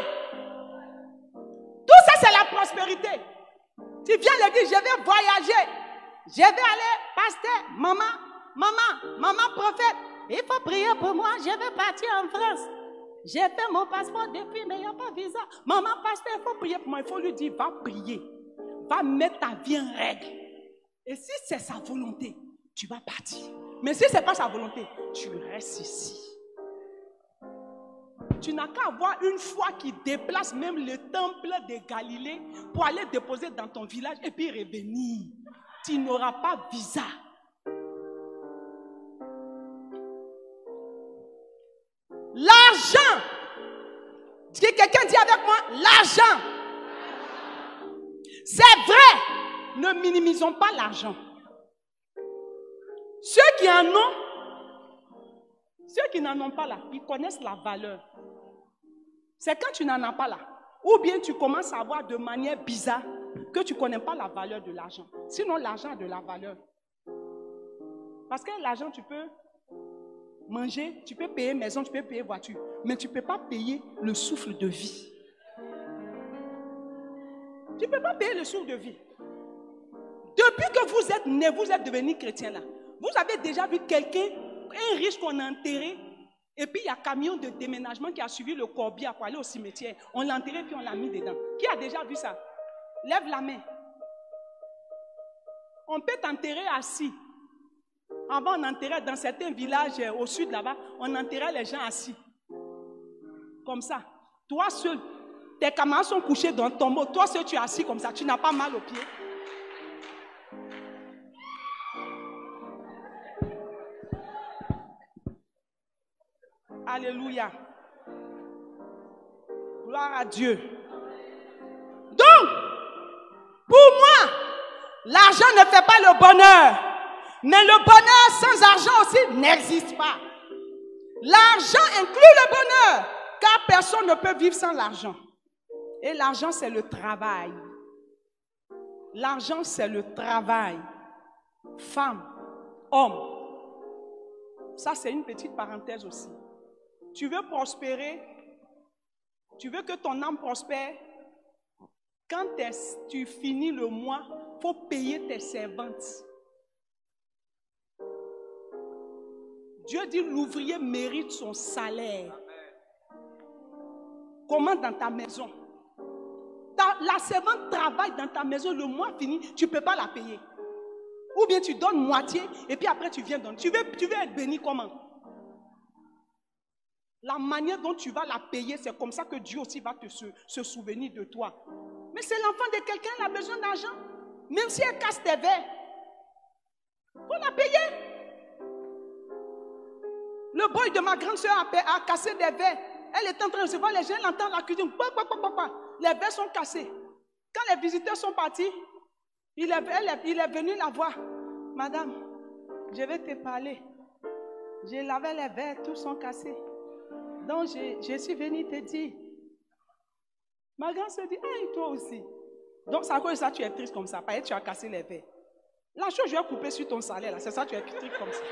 Speaker 1: Tout ça, c'est la prospérité. Tu viens le dire, je vais voyager. Je vais aller, pasteur, maman, prophète. Il faut prier pour moi, je vais partir en France. J'ai fait mon passeport depuis, mais il n'y a pas de visa. Maman, pasteur, il faut prier pour moi. Il faut lui dire, va prier. Va mettre ta vie en règle. Et si c'est sa volonté, tu vas partir. Mais si ce n'est pas sa volonté, tu restes ici. Tu n'as qu'à avoir une foi qui déplace même le temple de Galilée pour aller déposer dans ton village et puis revenir. Tu n'auras pas de visa. L'argent. Quelqu'un dit avec moi, l'argent. C'est vrai ne minimisons pas l'argent. Ceux qui en ont, ceux qui n'en ont pas là, ils connaissent la valeur. C'est quand tu n'en as pas là, ou bien tu commences à avoir de manière bizarre que tu ne connais pas la valeur de l'argent. Sinon, l'argent a de la valeur. Parce que l'argent, tu peux manger, tu peux payer maison, tu peux payer voiture, mais tu ne peux pas payer le souffle de vie. Tu ne peux pas payer le souffle de vie. Depuis que vous êtes né, vous êtes devenu chrétien là. Vous avez déjà vu quelqu'un, un riche qu'on a enterré, et puis il y a un camion de déménagement qui a suivi le corbillard pour aller au cimetière. On l'a enterré puis on l'a mis dedans. Qui a déjà vu ça? Lève la main. On peut t'enterrer assis. Avant, on enterrait dans certains villages au sud là-bas, on enterrait les gens assis. Comme ça. Toi seul, tes camarades sont couchés dans ton tombeau. Toi seul, tu es assis comme ça. Tu n'as pas mal aux pieds. Alléluia. Gloire à Dieu. Donc, pour moi, l'argent ne fait pas le bonheur. Mais le bonheur sans argent aussi n'existe pas. L'argent inclut le bonheur, car personne ne peut vivre sans l'argent. Et l'argent, c'est le travail. L'argent, c'est le travail. Femme, homme. Ça, c'est une petite parenthèse aussi. Tu veux prospérer, tu veux que ton âme prospère. Quand tu finis le mois, il faut payer tes servantes. Dieu dit l'ouvrier mérite son salaire. Comment dans ta maison? La servante travaille dans ta maison, le mois fini, tu ne peux pas la payer. Ou bien tu donnes moitié et puis après tu viens donner. Tu veux être béni comment? La manière dont tu vas la payer, c'est comme ça que Dieu aussi va se souvenir de toi. Mais c'est l'enfant de quelqu'un, il a besoin d'argent. Même si elle casse tes verres, il faut la payer. Le boy de ma grande soeur a cassé des verres. Elle est en train de recevoir les gens, elle entend la cuisine. Les verres sont cassés. Quand les visiteurs sont partis, il est venu la voir. Madame, je vais te parler. J'ai lavé les verres, tous sont cassés. Donc je suis venu te dire. Ma grande soeur dit, hey, toi aussi. Donc c'est à cause de ça que tu es triste comme ça. Parce que tu as cassé les verres. La chose, je vais couper sur ton salaire. C'est ça que tu es triste comme ça.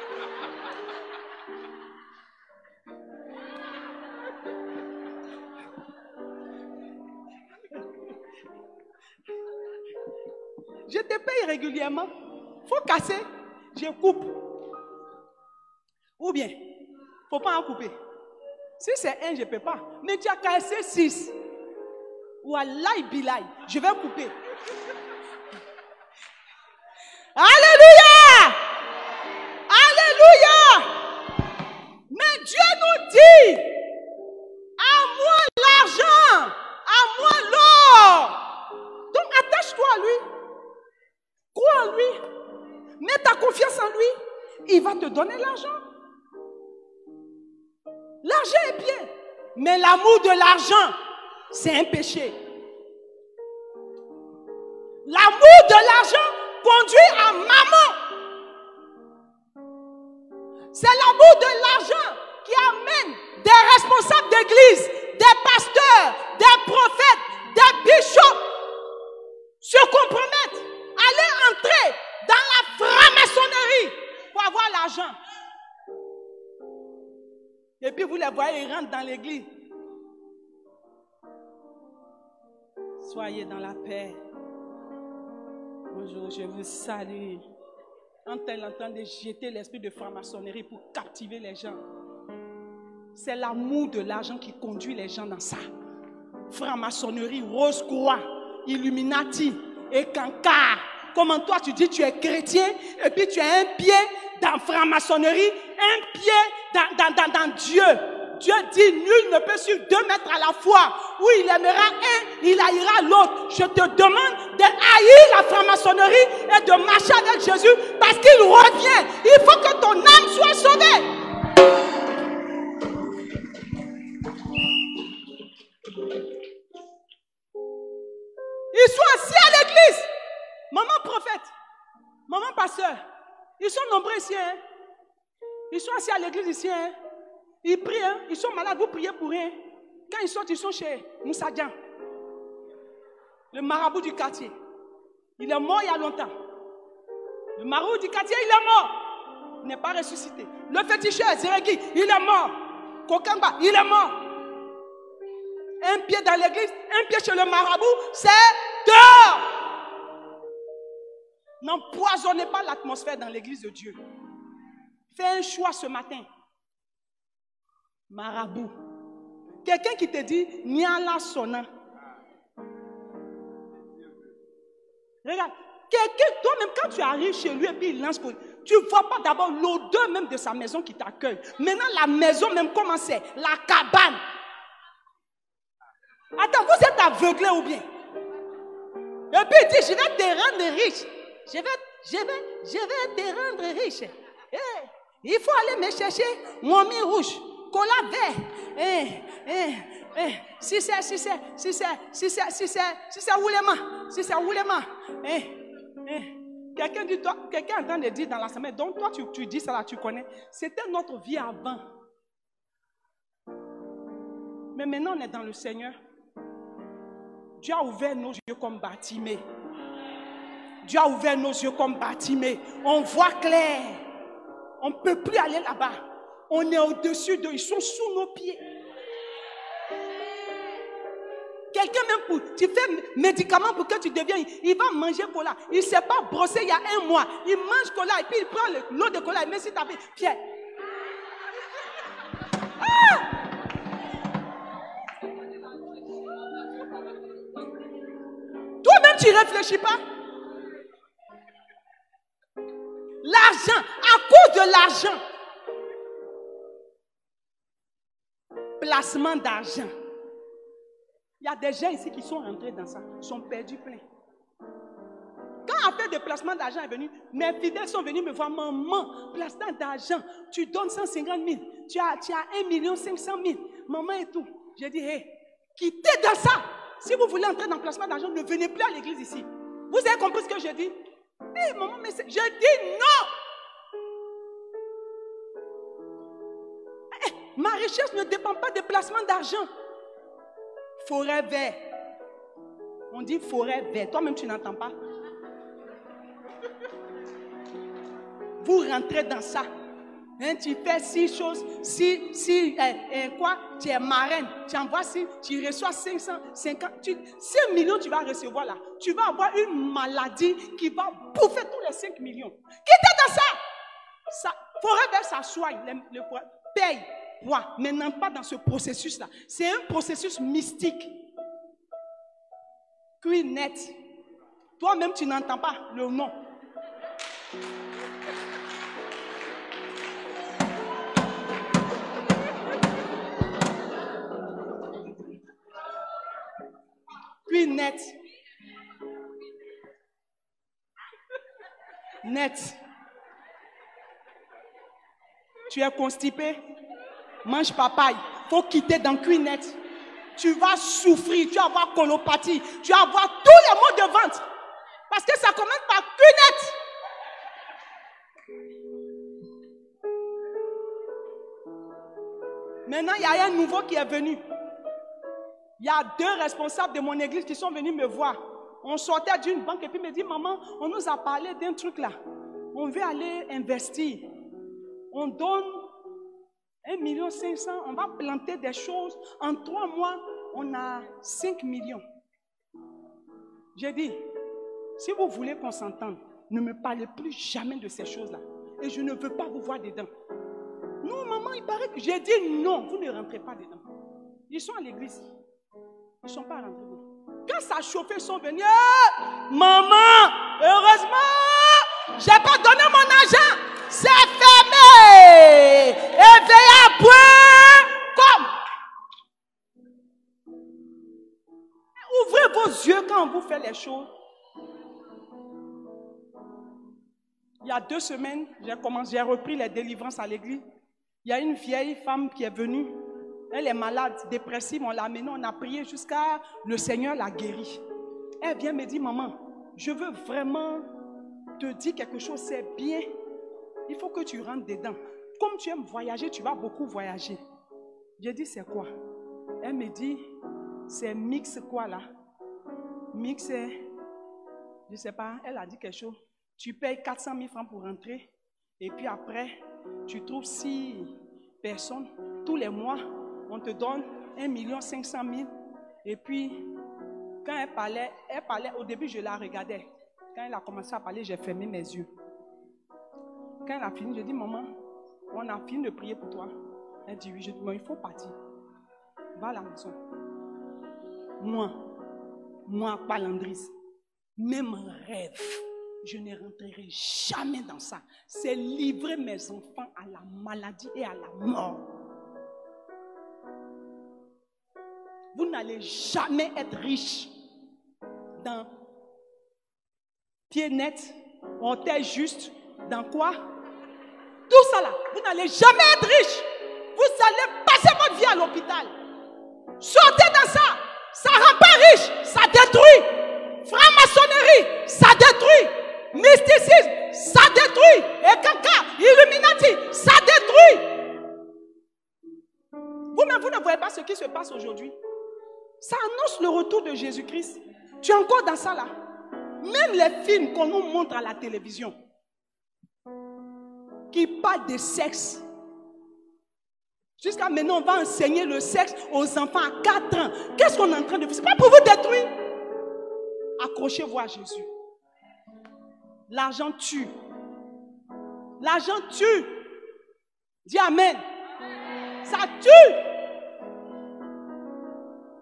Speaker 1: Je te paye régulièrement. Il faut casser. Je coupe. Ou bien, il ne faut pas en couper. Si c'est un, je ne peux pas. Mais tu as cassé 6. Wallahi bilahi, je vais couper. Alléluia! Alléluia! Mais Dieu nous dit, à moi l'argent, à moi l'or. Donc attache-toi à lui. Crois en lui. Mets ta confiance en lui. Il va te donner l'argent. L'argent est bien. Mais l'amour de l'argent, c'est un péché. L'amour de l'argent conduit à maman. C'est l'amour de l'argent qui amène des responsables d'église, des pasteurs, des prophètes, des bishops se compromettent, aller entrer dans la franc-maçonnerie pour avoir l'argent. Et puis vous les voyez, ils rentrent dans l'église. Soyez dans la paix. Bonjour, je vous salue. Quand-elle entend de jeter l'esprit de franc-maçonnerie pour captiver les gens. C'est l'amour de l'argent qui conduit les gens dans ça. Franc-maçonnerie, Rose-Croix, Illuminati et Cancard. Comment toi tu dis tu es chrétien et puis tu as un pied dans franc-maçonnerie, un pied dans Dieu. Dieu dit nul ne peut suivre 2 mètres à la fois. Où il aimera un, il haïra l'autre. Je te demande de haïr la franc-maçonnerie et de marcher avec Jésus parce qu'il revient. Il faut que ton âme soit sauvée. Ils sont assis à l'église. Maman soeur. Ils sont nombreux ici. Hein? Ils sont assis à l'église ici. Hein? Ils prient. Hein? Ils sont malades, vous priez pour rien. Quand ils sortent, ils sont chez Moussa Dian, le marabout du quartier. Il est mort il y a longtemps. Le marabout du quartier, il est mort. Il n'est pas ressuscité. Le féticheur, Zéregui, il est mort. Kokamba, il est mort. Un pied dans l'église, un pied chez le marabout, c'est dehors. N'empoisonnez pas l'atmosphère dans l'église de Dieu. Fais un choix ce matin. Marabout. Quelqu'un qui te dit Niala Sona. Regarde, quelqu'un, toi-même, quand tu arrives chez lui et puis il lance, tu ne vois pas d'abord l'odeur même de sa maison qui t'accueille. Maintenant, la maison même, comment c'est? La cabane. Attends, vous êtes aveuglé ou bien? Et puis il dit, je vais te rendre riche. Je vais te rendre riche. Hey, il faut aller me chercher mon mi rouge, cola vert. Si c'est Oulema. Quelqu'un est en train de dire dans la semaine, donc toi tu dis ça là, tu connais. C'était notre vie avant. Mais maintenant on est dans le Seigneur. Dieu a ouvert nos yeux comme Bartimée. Dieu a ouvert nos yeux comme Bartimée. On voit clair. On ne peut plus aller là-bas. On est au-dessus d'eux. Ils sont sous nos pieds. Quelqu'un même tu fais médicament pour que tu deviennes, il va manger cola. Il ne s'est pas brossé il y a un mois. Il mange cola et puis il prend l'eau de cola et met sur ta vie. Pierre. Toi-même, tu ne réfléchis pas. L'argent, à cause de l'argent. Placement d'argent. Il y a des gens ici qui sont rentrés dans ça, sont perdus plein. Quand affaire de placement d'argent est venue, mes fidèles sont venus me voir, maman, placement d'argent, tu donnes 150 000, tu as 1 500 000, maman et tout. J'ai dit, hé, quittez dans ça. Si vous voulez entrer dans le placement d'argent, ne venez plus à l'église ici. Vous avez compris ce que je dis? Hé, maman, mais je dis non. Ma richesse ne dépend pas des placements d'argent. Forêt vert. On dit forêt vert. Toi-même, tu n'entends pas. Vous rentrez dans ça. Hein, tu fais 6 choses. Quoi? Tu es marraine. Tu envoies 6, tu reçois 550. 5 millions, tu vas recevoir là. Tu vas avoir une maladie qui va bouffer tous les 5 millions. Quittez dans ça. Forêt vert, ça soigne. Paye. Mais n'entre pas dans ce processus-là. C'est un processus mystique. Net. Toi-même, tu n'entends pas le nom. Net. Tu es constipé? Mange papaye. Il faut quitter dans Cuinet. Tu vas souffrir, tu vas avoir colopathie, tu vas avoir tous les maux de ventre. Parce que ça commence par Cuinet. Maintenant, il y a un nouveau qui est venu. Il y a 2 responsables de mon église qui sont venus me voir. On sortait d'une banque et puis me dit, maman, on nous a parlé d'un truc là. On veut aller investir. On donne 1 500 000, on va planter des choses. En 3 mois, on a 5 millions. J'ai dit, si vous voulez qu'on s'entende, ne me parlez plus jamais de ces choses-là. Et je ne veux pas vous voir dedans. Non, maman, il paraît que j'ai dit non, vous ne rentrez pas dedans. Ils sont à l'église. Ils ne sont pas rentrés dedans. Quand ça chauffait, ils sont venus. Maman, heureusement, je n'ai pas donné mon argent. C'est fermé. Éveillez à point. Comme. Ouvrez vos yeux quand on vous fait les choses. Il y a 2 semaines, j'ai repris les délivrances à l'église. Il y a une vieille femme qui est venue. Elle est malade, dépressive. On l'a amenée, on a prié jusqu'à le Seigneur l'a guérie. Elle vient me dire, maman, je veux vraiment te dit quelque chose, c'est bien, il faut que tu rentres dedans. Comme tu aimes voyager, tu vas beaucoup voyager. J'ai dit, c'est quoi? Elle me dit, c'est mix quoi là? Mix, c'est, je ne sais pas, elle a dit quelque chose. Tu payes 400 000 francs pour rentrer. Et puis après, tu trouves 6 personnes. Tous les mois, on te donne 1 500 000. Et puis, quand elle parlait, au début, je la regardais. Quand elle a commencé à parler, j'ai fermé mes yeux. Quand elle a fini, je dis, maman, on a fini de prier pour toi. Elle dit, oui, je dis, mais il faut partir. Va à la maison. Moi, Palandris, même rêve, je ne rentrerai jamais dans ça. C'est livrer mes enfants à la maladie et à la mort. Vous n'allez jamais être riche dans pied net, hôtel juste, dans quoi? Tout ça là, vous n'allez jamais être riche. Vous allez passer votre vie à l'hôpital. Sortez dans ça. Ça ne rend pas riche, ça détruit. Franc-maçonnerie, ça détruit. Mysticisme, ça détruit. Et caca, Illuminati, ça détruit. Vous-même, vous ne voyez pas ce qui se passe aujourd'hui. Ça annonce le retour de Jésus-Christ. Tu es encore dans ça là. Même les films qu'on nous montre à la télévision, qui parlent de sexe. Jusqu'à maintenant, on va enseigner le sexe aux enfants à 4 ans. Qu'est-ce qu'on est en train de faire? Ce n'est pas pour vous détruire. Accrochez-vous à Jésus. L'argent tue. L'argent tue. Dis Amen. Ça tue.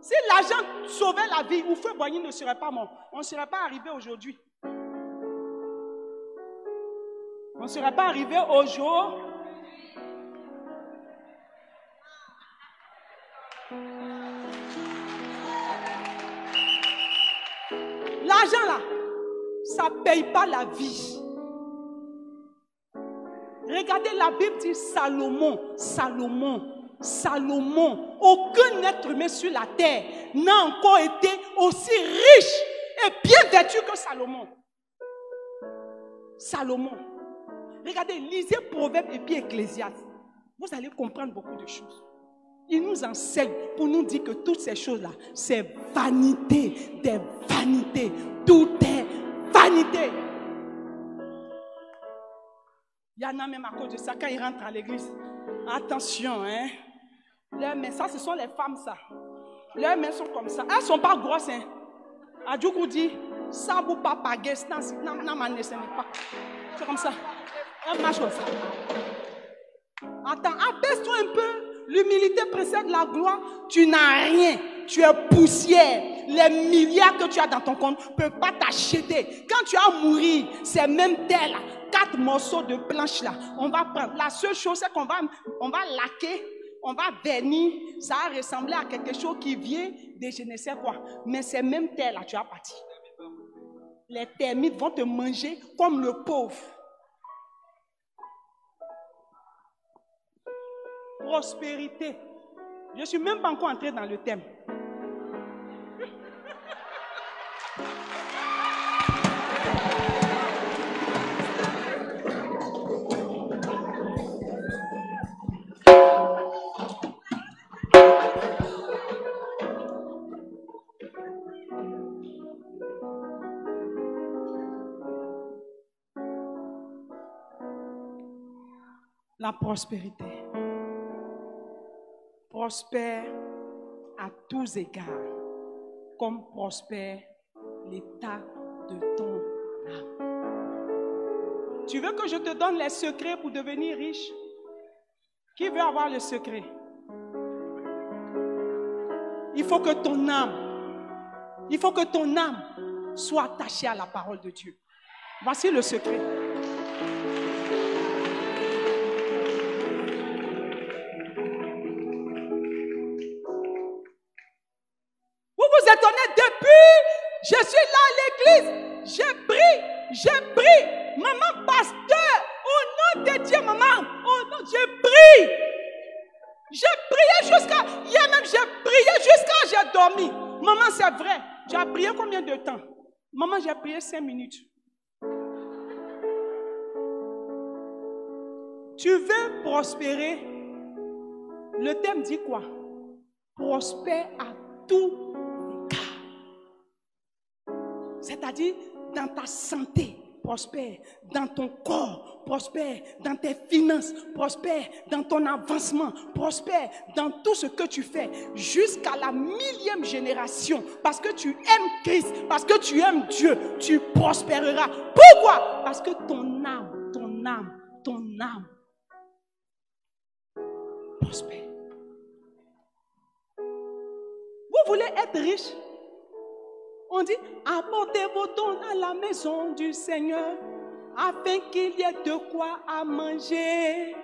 Speaker 1: Si l'argent sauvait la vie, ou Feu Boigny ne serait pas mort, on ne serait pas arrivé aujourd'hui. On ne serait pas arrivé au jour. L'argent là, ça ne paye pas la vie. Regardez, la Bible dit Salomon, aucun être humain sur la terre n'a encore été aussi riche et bien vêtu que Salomon. Regardez, lisez Proverbes et puis Ecclésiaste. Vous allez comprendre beaucoup de choses. Il nous enseigne pour nous dire que toutes ces choses-là, c'est vanité, des vanités. Tout est vanité. Il y en a même à cause de ça, quand ils rentrent à l'église. Attention, hein. Leurs mains, ça, ce sont les femmes, ça. Leurs mains sont comme ça. Elles ne sont pas grosses, hein. Adjoukou dit, ça vous pas paguer, c'est comme ça. Elles marchent comme ça. Attends, abaisse-toi un peu. L'humilité précède la gloire. Tu n'as rien. Tu es poussière. Les milliards que tu as dans ton compte ne peuvent pas t'acheter. Quand tu vas mourir, c'est même terre là. 4 morceaux de planche là. On va prendre. La seule chose, c'est qu'on va laquer. On va vernir. Ça va ressembler à quelque chose qui vient de je ne sais quoi. Mais c'est même terre là, tu vas partir. Les termites vont te manger comme le pauvre. Prospérité. Je ne suis même pas encore entré dans le thème. La prospérité. Prospère à tous égards, comme prospère l'état de ton âme. Tu veux que je te donne les secrets pour devenir riche? Qui veut avoir le secret? Il faut que ton âme soit attachée à la parole de Dieu. Voici le secret. Vous étonnez, depuis, je suis là à l'église, j'ai pris, maman pasteur, au nom de Dieu, maman, au nom, j'ai prié jusqu'à, hier même j'ai prié jusqu'à j'ai dormi. Maman, c'est vrai, tu as prié combien de temps? Maman, j'ai prié 5 minutes. Tu veux prospérer. Le thème dit quoi? Prospère à tout égard. C'est-à-dire dans ta santé, prospère. Dans ton corps, prospère. Dans tes finances, prospère. Dans ton avancement, prospère. Dans tout ce que tu fais, jusqu'à la 1000e génération. Parce que tu aimes Christ, parce que tu aimes Dieu, tu prospéreras. Pourquoi? Parce que ton âme prospère. Vous voulez être riche? On dit, apportez vos dons à la maison du Seigneur, afin qu'il y ait de quoi à manger.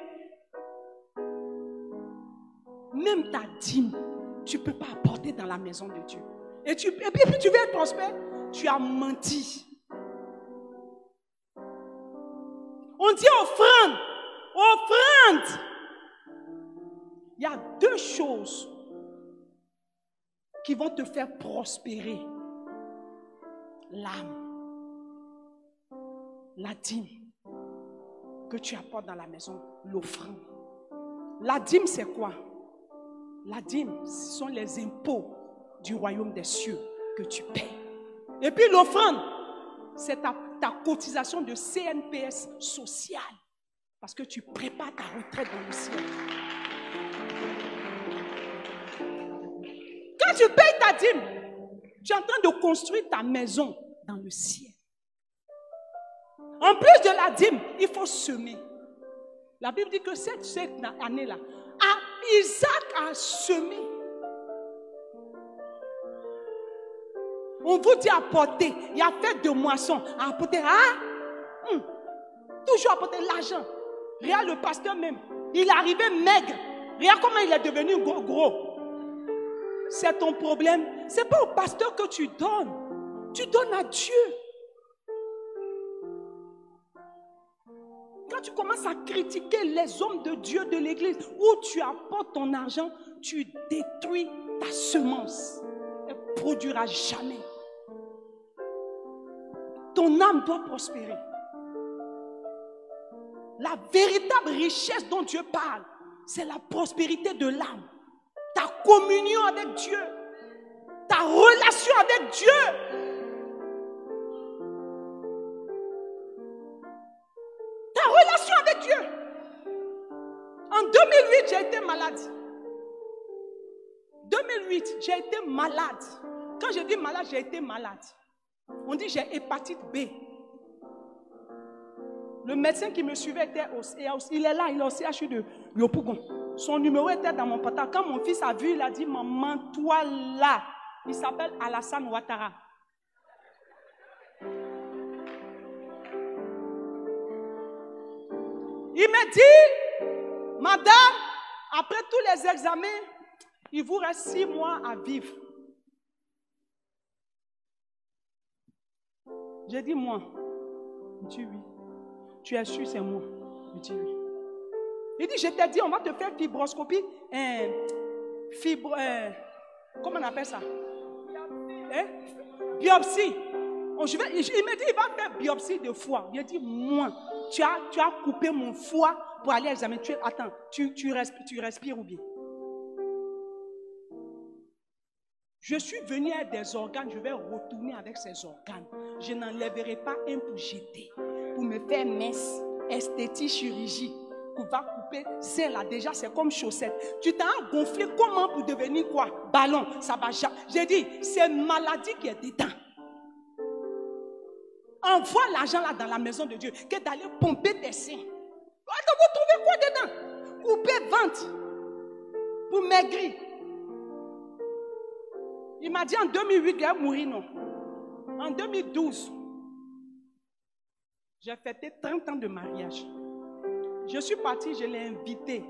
Speaker 1: Même ta dîme, tu ne peux pas apporter dans la maison de Dieu. Et puis tu veux être prospère, tu as menti. On dit offrande. Il y a deux choses qui vont te faire prospérer. L'âme, la dîme que tu apportes dans la maison, l'offrande. La dîme, c'est quoi? La dîme, ce sont les impôts du royaume des cieux que tu paies. Et puis l'offrande, c'est ta cotisation de CNPS sociale. Parce que tu prépares ta retraite dans le ciel. Quand tu payes ta dîme, tu es en train de construire ta maison dans le ciel. En plus de la dîme, il faut semer. La Bible dit que cette année-là, Isaac a semé. On vous dit apporter. Il y a fait de moisson. Apporter. Toujours apporter l'argent. Regarde le pasteur même. Il est arrivé maigre. Regarde comment il est devenu gros. C'est ton problème. Ce n'est pas au pasteur que tu donnes. Tu donnes à Dieu. Quand tu commences à critiquer les hommes de Dieu de l'église, où tu apportes ton argent, tu détruis ta semence. Elle ne produira jamais. Ton âme doit prospérer. La véritable richesse dont Dieu parle, c'est la prospérité de l'âme. Ta communion avec Dieu. Ta relation avec Dieu. Ta relation avec Dieu. En 2008, j'ai été malade. 2008, j'ai été malade. Quand je dis malade, j'ai été malade. On dit j'ai hépatite B. Le médecin qui me suivait il est là, il est au CHU de Yopougon. Son numéro était dans mon portable. Quand mon fils a vu, il a dit, maman, toi là. Il s'appelle Alassane Ouattara. Il me dit, madame, après tous les examens, il vous reste 6 mois à vivre. J'ai dit, moi. Il dit oui. Tu es sûr, c'est moi. Il dit oui. Il dit, je t'ai dit, on va te faire fibroscopie. Comment on appelle ça? Biopsie. Il me dit, il va faire biopsie de foie. Il dit, moi, tu as coupé mon foie pour aller examiner. Attends, tu respires ou bien? Je suis venu avec des organes, je vais retourner avec ces organes. Je n'enlèverai pas un pour jeter. Pour me faire mince, esthétique, chirurgie. Pour va couper, c'est là déjà, c'est comme chaussette. Tu t'as gonflé comment pour devenir quoi? Ballon, ça va jamais. J'ai dit, c'est une maladie qui est dedans. Envoie l'argent là dans la maison de Dieu, que d'aller pomper tes seins. Vous trouvez quoi dedans? Couper ventre pour maigrir. Il m'a dit en 2008 qu'il a mouru, non. En 2012, j'ai fêté 30 ans de mariage. Je suis partie, je l'ai invité.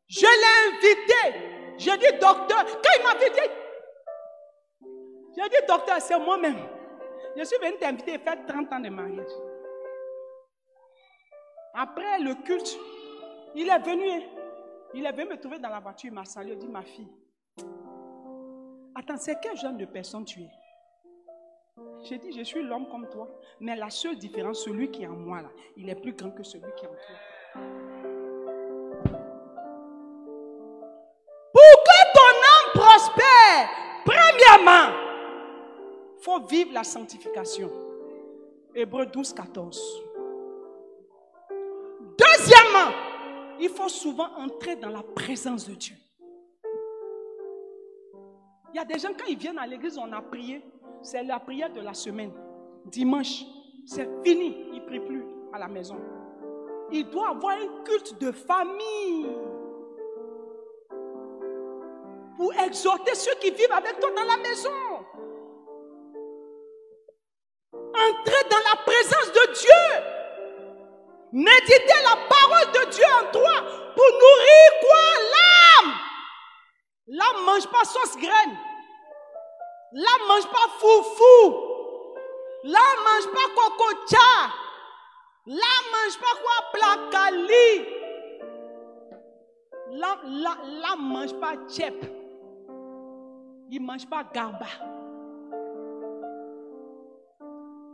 Speaker 1: Je l'ai invité. Je dis, docteur, quand il m'a dit, j'ai dit, docteur, c'est moi-même. Je suis venu t'inviter et faire 30 ans de mariage. Après le culte, il est venu me trouver dans la voiture, il m'a salué, il dit, ma fille, Attends, c'est quel genre de personne tu es? J'ai dit, je suis l'homme comme toi. Mais la seule différence, celui qui est en moi, là, il est plus grand que celui qui est en toi. Pour que ton âme prospère, premièrement, il faut vivre la sanctification. Hébreux 12, 14. Deuxièmement, il faut souvent entrer dans la présence de Dieu. Il y a des gens, quand ils viennent à l'église, on a prié. C'est la prière de la semaine. Dimanche, c'est fini. Ils ne prient plus à la maison. Il doit avoir un culte de famille pour exhorter ceux qui vivent avec toi dans la maison. Entrez dans la présence de Dieu. Méditez la parole de Dieu en toi pour nourrir quoi? L'âme. L'âme ne mange pas sauce graine. L'âme ne mange pas foufou. L'âme ne mange pas cococha. L'âme ne mange pas quoi? Placali. L'âme ne mange pas tchep. Il ne mange pas garba.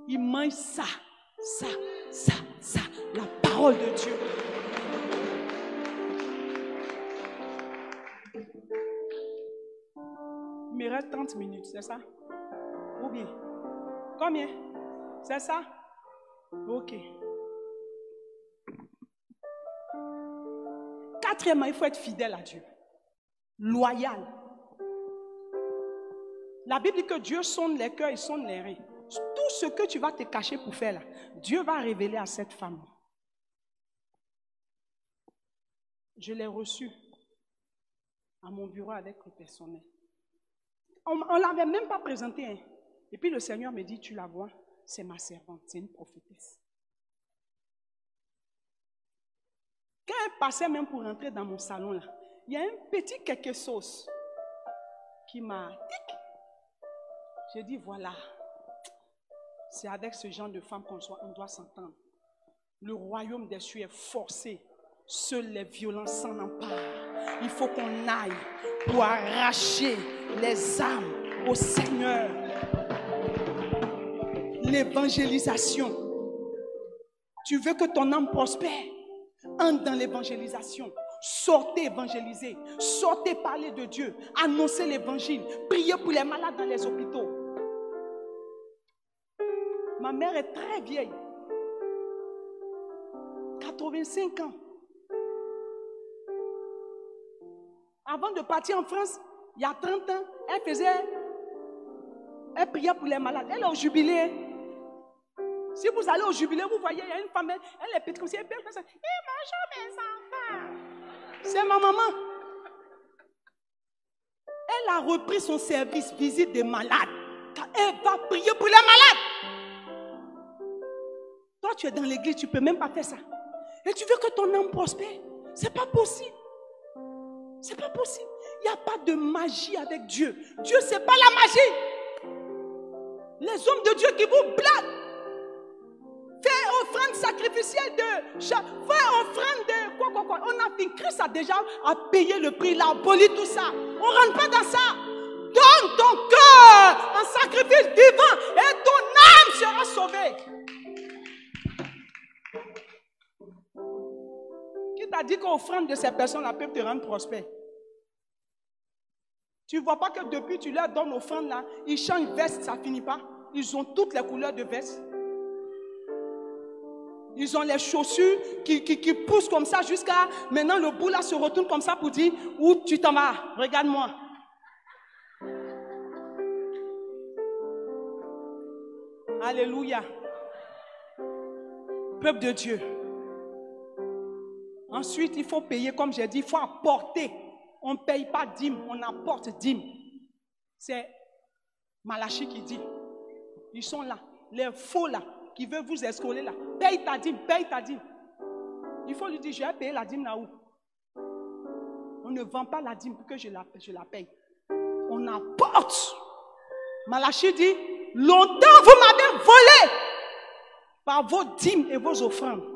Speaker 1: Il mange ça. La parole de Dieu. Il me reste 30 minutes, c'est ça? Ou bien? Combien? C'est ça? Ok. Quatrièmement, il faut être fidèle à Dieu. Loyal. La Bible dit que Dieu sonde les cœurs et sonde les reins. Tout ce que tu vas te cacher pour faire là, Dieu va révéler à cette femme. Je l'ai reçue à mon bureau avec le personnel. On ne l'avait même pas présenté. Hein. Et puis le Seigneur me dit, tu la vois, c'est ma servante, c'est une prophétesse. Quand elle passait même pour rentrer dans mon salon, là, il y a un petit quelque chose qui m'a tic. J'ai dit, voilà, c'est avec ce genre de femme qu'on doit s'entendre. Le royaume des cieux est forcé. Seules les violences s'en emparent. Il faut qu'on aille pour arracher les âmes au Seigneur. L'évangélisation. Tu veux que ton âme prospère? Entre dans l'évangélisation. Sortez évangéliser. Sortez parler de Dieu. Annoncez l'évangile. Priez pour les malades dans les hôpitaux. Ma mère est très vieille. 85 ans. Avant de partir en France, il y a 30 ans, elle priait pour les malades. Elle est au jubilé. Si vous allez au jubilé, vous voyez, il y a une femme, elle est petite comme ça, elle est belle comme ça. Et bonjour mes enfants. C'est ma maman. Elle a repris son service visite des malades. Elle va prier pour les malades. Toi, tu es dans l'église, tu ne peux même pas faire ça. Et tu veux que ton âme prospère? Ce n'est pas possible. C'est pas possible. Il n'y a pas de magie avec Dieu. Dieu, ce n'est pas la magie. Les hommes de Dieu qui vous blaguent. Fais offrande sacrificielle de... Fais offrande de... Quoi. On a fini. Christ a déjà payé le prix. Il a aboli tout ça. On ne rentre pas dans ça. Donne ton cœur en sacrifice vivant et ton âme sera sauvée. Qui t'a dit qu'offrande de ces personnes-là peuvent te rendre prospère? Tu ne vois pas que depuis tu leur donnes offrande là, ils changent veste, ça ne finit pas. Ils ont toutes les couleurs de veste. Ils ont les chaussures qui poussent comme ça jusqu'à... Maintenant le bout là se retourne comme ça pour dire, où tu t'en vas? Regarde-moi. Alléluia. Peuple de Dieu. Ensuite, il faut payer, comme j'ai dit, il faut apporter. On ne paye pas dîme, on apporte dîme. C'est Malachie qui dit. Ils sont là, les faux là, qui veulent vous escroquer là. Paye ta dîme, paye ta dîme. Il faut lui dire, je vais payer la dîme là où? On ne vend pas la dîme pour que je la paye. On apporte. Malachie dit, longtemps vous m'avez volé par vos dîmes et vos offrandes.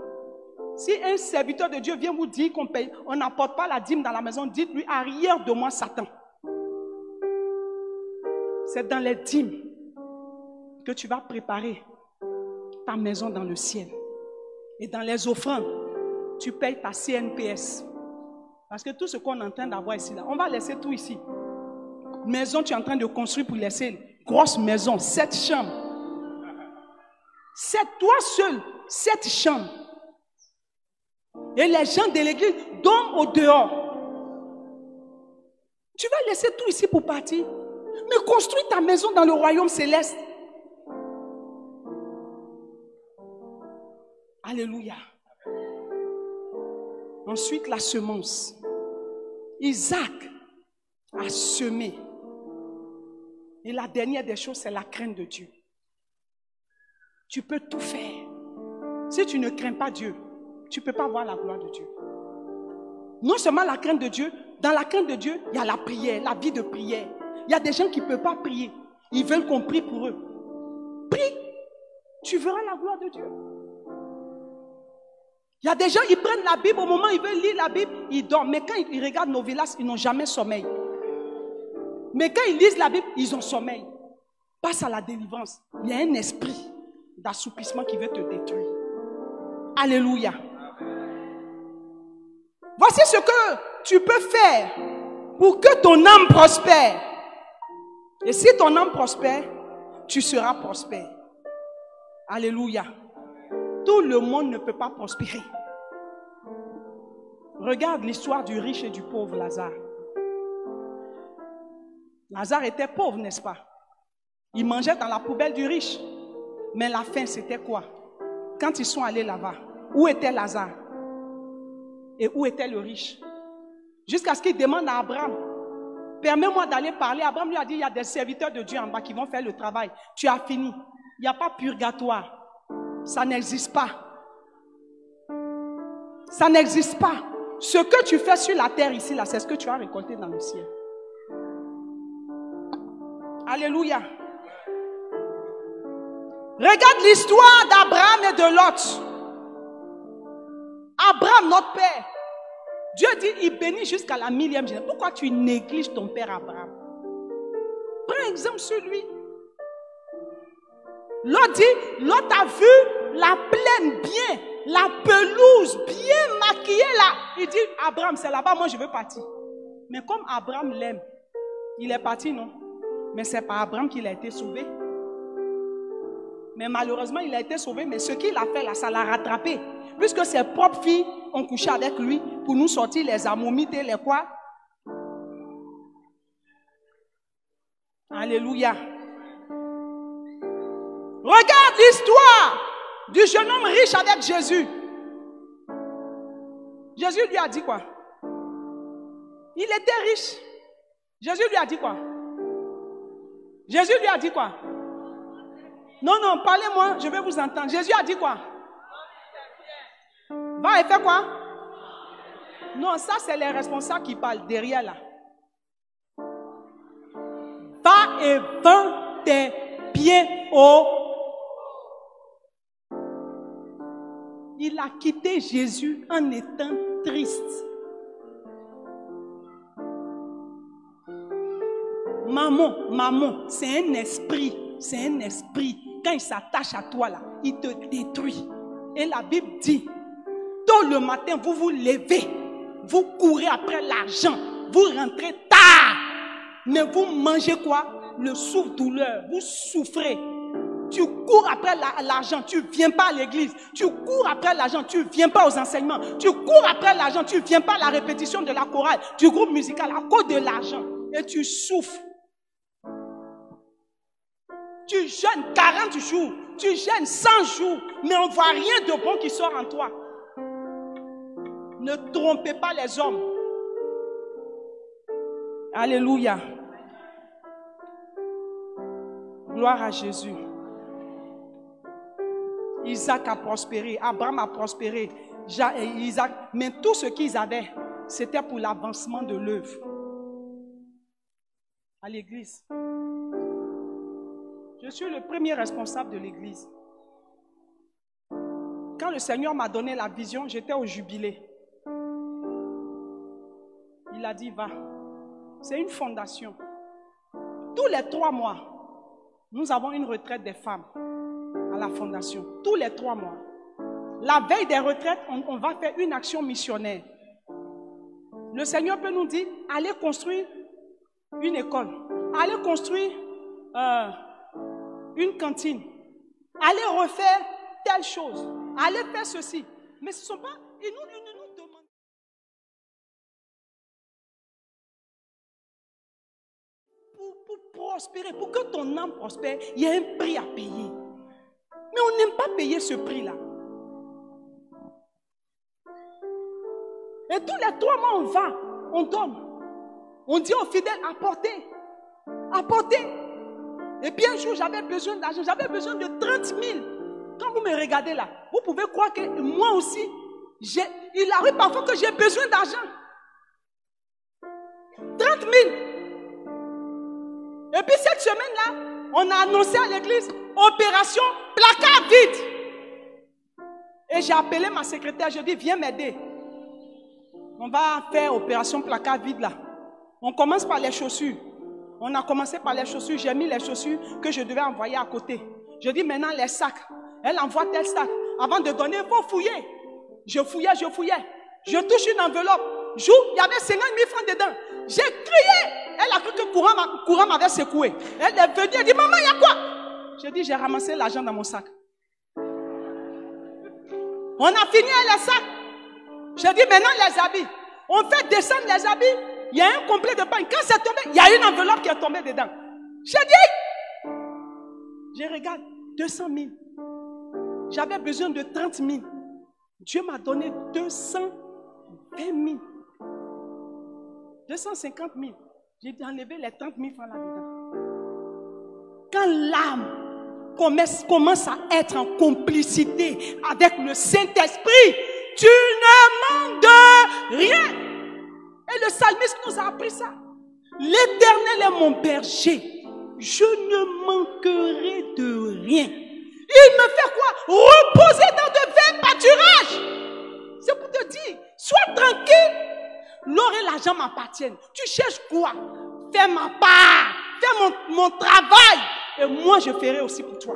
Speaker 1: Si un serviteur de Dieu vient vous dire qu'on paye, on n'apporte pas la dîme dans la maison, dites-lui, arrière de moi Satan. C'est dans les dîmes que tu vas préparer ta maison dans le ciel. Et dans les offrandes, tu payes ta CNPS. Parce que tout ce qu'on est en train d'avoir ici, là, on va laisser tout ici. Maison, tu es en train de construire pour laisser. Grosse maison, 7 chambres. 7, toi seul, 7 chambres. Et les gens de l'église dorment au dehors. Tu vas laisser tout ici pour partir. Mais construis ta maison dans le royaume céleste. Alléluia. Ensuite, la semence. Isaac a semé. Et la dernière des choses, c'est la crainte de Dieu. Tu peux tout faire. Si tu ne crains pas Dieu, tu ne peux pas voir la gloire de Dieu. Non seulement la crainte de Dieu, dans la crainte de Dieu, il y a la prière, la vie de prière. Il y a des gens qui ne peuvent pas prier. Ils veulent qu'on prie pour eux. Prie. Tu verras la gloire de Dieu. Il y a des gens, ils prennent la Bible, au moment où ils veulent lire la Bible, ils dorment. Mais quand ils regardent nos villages, ils n'ont jamais sommeil. Mais quand ils lisent la Bible, ils ont sommeil. Passe à la délivrance. Il y a un esprit d'assoupissement qui veut te détruire. Alléluia. Voici ce que tu peux faire pour que ton âme prospère. Et si ton âme prospère, tu seras prospère. Alléluia. Tout le monde ne peut pas prospérer. Regarde l'histoire du riche et du pauvre Lazare. Lazare était pauvre, n'est-ce pas? Il mangeait dans la poubelle du riche. Mais la fin, c'était quoi? Quand ils sont allés là-bas, où était Lazare? Et où était le riche? Jusqu'à ce qu'il demande à Abraham, permets-moi d'aller parler. Abraham lui a dit, il y a des serviteurs de Dieu en bas qui vont faire le travail. Tu as fini. Il n'y a pas purgatoire. Ça n'existe pas. Ça n'existe pas. Ce que tu fais sur la terre ici, là, c'est ce que tu as récolté dans le ciel. Alléluia. Regarde l'histoire d'Abraham et de Lot. Abraham, notre père, Dieu dit, il bénit jusqu'à la 1000e génération. Pourquoi tu négliges ton père Abraham? Prends exemple sur lui. Lot dit, Lot a vu la plaine bien, la pelouse bien maquillée là. Il dit, Abraham, c'est là-bas, moi je veux partir. Mais comme Abraham l'aime, il est parti, non? Mais c'est par Abraham qu'il a été sauvé. Mais malheureusement, il a été sauvé, mais ce qu'il a fait là, ça l'a rattrapé. Puisque ses propres filles ont couché avec lui pour nous sortir les amomites et les quoi. Alléluia. Regarde l'histoire du jeune homme riche avec Jésus. Jésus lui a dit quoi? Il était riche. Jésus lui a dit quoi? Jésus lui a dit quoi? Non, non, parlez-moi, je vais vous entendre. Jésus a dit quoi? Va et fais quoi? Non, ça c'est les responsables qui parlent derrière là. Va et vends tes biens au... Il a quitté Jésus en étant triste. Maman, c'est un esprit. C'est un esprit. Quand il s'attache à toi là, il te détruit. Et la Bible dit, tôt le matin, vous vous levez, vous courez après l'argent, vous rentrez tard. Mais vous mangez quoi? Le souffre-douleur. Vous souffrez. Tu cours après l'argent, tu ne viens pas à l'église. Tu cours après l'argent, tu ne viens pas aux enseignements. Tu cours après l'argent, tu ne viens pas à la répétition de la chorale, du groupe musical à cause de l'argent. Et tu souffres. Tu jeûnes 40 jours, tu jeûnes 100 jours, mais on ne voit rien de bon qui sort en toi. Ne trompez pas les hommes. Alléluia. Gloire à Jésus. Isaac a prospéré, Abraham a prospéré, Isaac, mais tout ce qu'ils avaient, c'était pour l'avancement de l'œuvre. À l'église. Je suis le premier responsable de l'église. Quand le Seigneur m'a donné la vision, j'étais au jubilé. Il a dit, va. C'est une fondation. Tous les 3 mois, nous avons une retraite des femmes à la fondation. Tous les 3 mois. La veille des retraites, on va faire une action missionnaire. Le Seigneur peut nous dire, allez construire une école, allez construire une cantine, allez refaire telle chose, allez faire ceci. Mais ce ne sont pas... Et nous demandons... Pour prospérer, pour que ton âme prospère, il y a un prix à payer. Mais on n'aime pas payer ce prix-là. Et tous les 3 mois, on va, on donne. On dit aux fidèles, apportez. Apportez. Et puis un jour, j'avais besoin d'argent. J'avais besoin de 30 000. Quand vous me regardez là, vous pouvez croire que moi aussi, il arrive parfois que j'ai besoin d'argent. 30 000. Et puis cette semaine-là, on a annoncé à l'église, opération placard vide. Et j'ai appelé ma secrétaire, je dis, viens m'aider. On va faire opération placard vide là. On commence par les chaussures. On a commencé par les chaussures. J'ai mis les chaussures que je devais envoyer à côté. Je dis maintenant les sacs. Elle envoie tel sac. Avant de donner, il faut fouiller. Je fouillais. Je touche une enveloppe. Il y avait 50 000 francs dedans. J'ai crié. Elle a cru que le courant m'avait secoué. Elle est venue, elle dit, maman, il y a quoi? J'ai dit, j'ai ramassé l'argent dans mon sac. On a fini les sacs. J'ai dit, maintenant les habits. On fait descendre les habits. Il y a un complet de pain. Quand c'est tombé, il y a une enveloppe qui est tombée dedans. J'ai dit, je regarde, 200 000. J'avais besoin de 30 000. Dieu m'a donné 220 000. 250 000. J'ai enlevé les 30 000 francs là-dedans. Quand l'âme commence à être en complicité avec le Saint-Esprit, tu ne manques de rien. Et le psalmiste nous a appris ça. L'Éternel est mon berger. Je ne manquerai de rien. Il me fait quoi? Reposer dans de verts pâturages. C'est pour te dire, sois tranquille. L'or et l'argent m'appartiennent. Tu cherches quoi? Fais ma part. Fais mon travail. Et moi, je ferai aussi pour toi.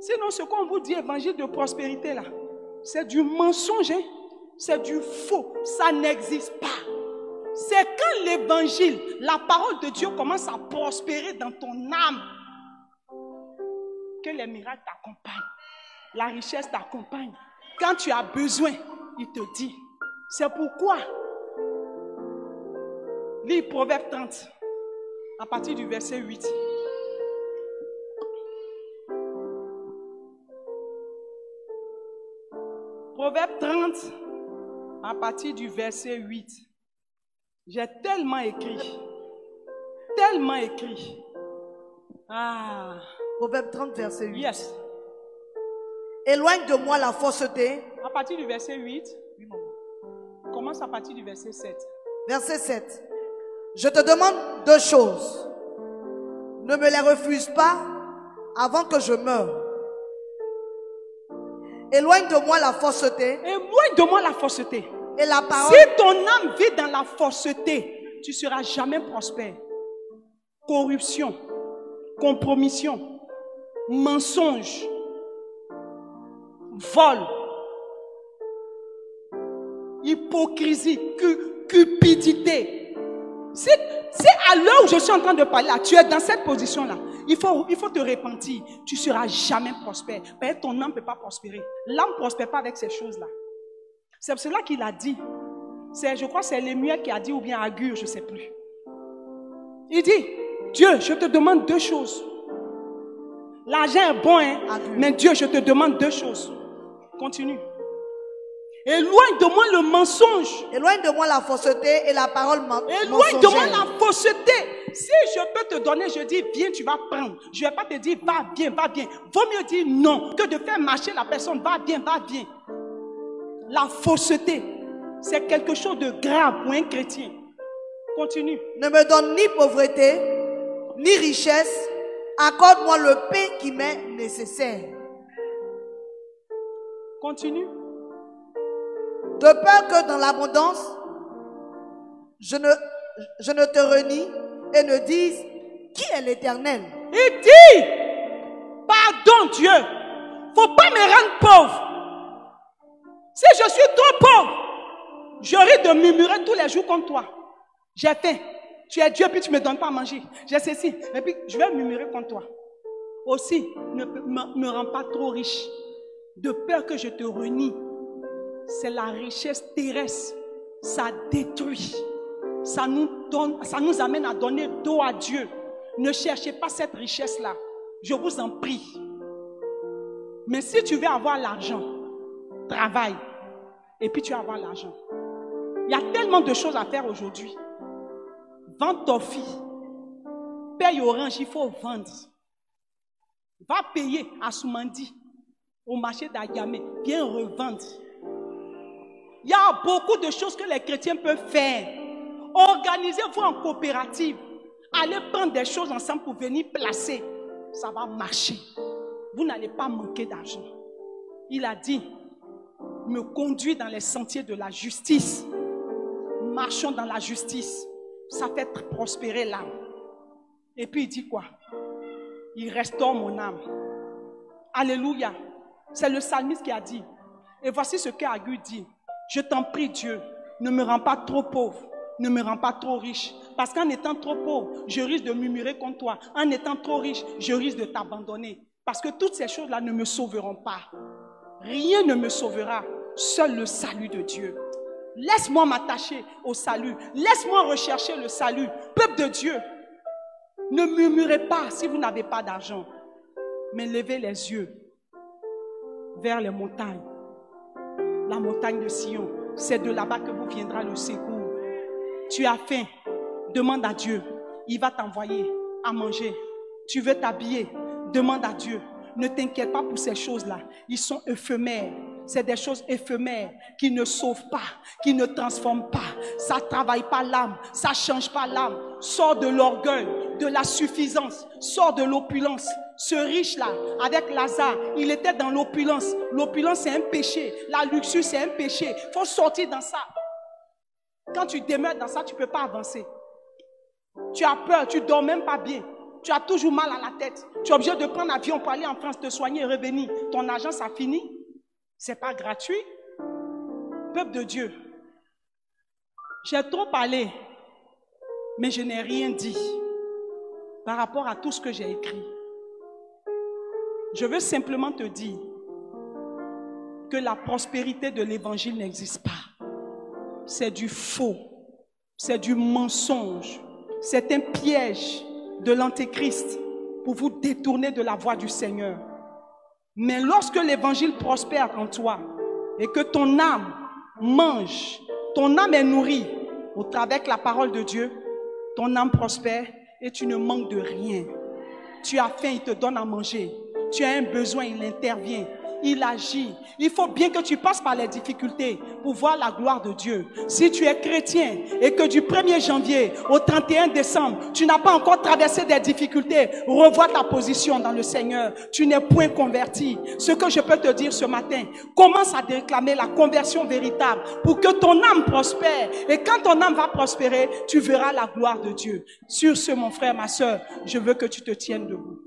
Speaker 1: Sinon, ce qu'on vous dit, évangile de prospérité, là, c'est du mensonge. Hein? C'est du faux. Ça n'existe pas. C'est quand l'évangile, la parole de Dieu commence à prospérer dans ton âme que les miracles t'accompagnent. La richesse t'accompagne. Quand tu as besoin, il te dit. C'est pourquoi, lis Proverbe 30, à partir du verset 8. Proverbe 30, à partir du verset 8. J'ai tellement écrit. Tellement écrit. Ah.
Speaker 2: Proverbe 30, verset 8.
Speaker 1: Yes.
Speaker 2: Éloigne de moi la fausseté.
Speaker 1: À partir du verset 8. Commence à partir du verset 7.
Speaker 2: Verset 7. Je te demande 2 choses. Ne me les refuse pas avant que je meure. Éloigne de moi la fausseté.
Speaker 1: Éloigne de moi la fausseté.
Speaker 2: Et la parole.
Speaker 1: Si ton âme vit dans la fausseté, tu ne seras jamais prospère. Corruption, compromission, mensonge, vol, hypocrisie, cupidité. C'est à l'heure où je suis en train de parler là, tu es dans cette position-là. Il faut te repentir. Tu ne seras jamais prospère. Parce que ton âme ne peut pas prospérer. L'âme ne prospère pas avec ces choses-là. C'est pour cela qu'il a dit. Je crois que c'est Lémuel qui a dit, ou bien Agur, je ne sais plus. Il dit, Dieu, je te demande 2 choses. L'argent est bon, hein? Mais Dieu, je te demande 2 choses. Continue. Éloigne de moi le mensonge.
Speaker 2: Éloigne de moi la fausseté et la parole mensongère.
Speaker 1: Éloigne de moi la fausseté. Si je peux te donner, je dis, viens, tu vas prendre. Je ne vais pas te dire, va bien, va bien. Vaut mieux dire non que de faire marcher la personne, va bien, va bien. La fausseté, c'est quelque chose de grave pour un chrétien. Continue.
Speaker 2: Ne me donne ni pauvreté, ni richesse. Accorde-moi le pain qui m'est nécessaire.
Speaker 1: Continue.
Speaker 2: De peur que dans l'abondance, je je ne te renie et ne dise qui est l'Éternel.
Speaker 1: Il dit, pardon Dieu, faut pas me rendre pauvre. Si je suis trop pauvre, je risque de murmurer tous les jours contre toi. J'ai faim, tu es Dieu puis tu me donnes pas à manger. J'ai ceci, et puis je vais murmurer contre toi. Aussi, ne me rends pas trop riche, de peur que je te renie. C'est la richesse terrestre, ça détruit. Ça nous amène à donner dos à Dieu. Ne cherchez pas cette richesse-là. Je vous en prie. Mais si tu veux avoir l'argent, travaille. Et puis tu vas avoir l'argent. Il y a tellement de choses à faire aujourd'hui. Vends ton fille. Paye Orange, il faut vendre. Va payer à Soumandi, au marché d'Ayamé. Viens revendre. Il y a beaucoup de choses que les chrétiens peuvent faire. Organisez-vous en coopérative. Allez prendre des choses ensemble pour venir placer. Ça va marcher. Vous n'allez pas manquer d'argent. Il a dit, me conduis dans les sentiers de la justice. Marchons dans la justice. Ça fait prospérer l'âme. Et puis il dit quoi? Il restaure mon âme. Alléluia. C'est le psalmiste qui a dit. Et voici ce qu'Agur dit. Je t'en prie Dieu, ne me rends pas trop pauvre. Ne me rends pas trop riche. Parce qu'en étant trop pauvre, je risque de murmurer contre toi. En étant trop riche, je risque de t'abandonner. Parce que toutes ces choses-là ne me sauveront pas. Rien ne me sauvera. Seul le salut de Dieu. Laisse-moi m'attacher au salut. Laisse-moi rechercher le salut. Peuple de Dieu, ne murmurez pas si vous n'avez pas d'argent. Mais levez les yeux vers les montagnes. La montagne de Sion. C'est de là-bas que vous viendra le secours. Tu as faim, demande à Dieu. Il va t'envoyer à manger. Tu veux t'habiller, demande à Dieu. Ne t'inquiète pas pour ces choses-là. Ils sont éphémères. C'est des choses éphémères qui ne sauvent pas, qui ne transforment pas. Ça ne travaille pas l'âme, ça ne change pas l'âme. Sors de l'orgueil, de la suffisance, sors de l'opulence. Ce riche-là, avec Lazare, il était dans l'opulence. L'opulence, c'est un péché. La luxure, c'est un péché. Il faut sortir dans ça. Quand tu demeures dans ça, tu ne peux pas avancer. Tu as peur, tu ne dors même pas bien. Tu as toujours mal à la tête. Tu es obligé de prendre l'avion pour aller en France, te soigner et revenir. Ton argent, ça finit. Ce n'est pas gratuit. Peuple de Dieu, j'ai trop parlé, mais je n'ai rien dit par rapport à tout ce que j'ai écrit. Je veux simplement te dire que la prospérité de l'évangile n'existe pas. C'est du faux, c'est du mensonge, c'est un piège de l'antéchrist pour vous détourner de la voie du Seigneur. Mais lorsque l'évangile prospère en toi et que ton âme mange, ton âme est nourrie au travers de la parole de Dieu, ton âme prospère et tu ne manques de rien. Tu as faim, il te donne à manger. Tu as un besoin, il intervient. Il agit. Il faut bien que tu passes par les difficultés pour voir la gloire de Dieu. Si tu es chrétien et que du 1er janvier au 31 décembre, tu n'as pas encore traversé des difficultés, revois ta position dans le Seigneur. Tu n'es point converti. Ce que je peux te dire ce matin, commence à réclamer la conversion véritable pour que ton âme prospère. Et quand ton âme va prospérer, tu verras la gloire de Dieu. Sur ce, mon frère, ma soeur, je veux que tu te tiennes debout.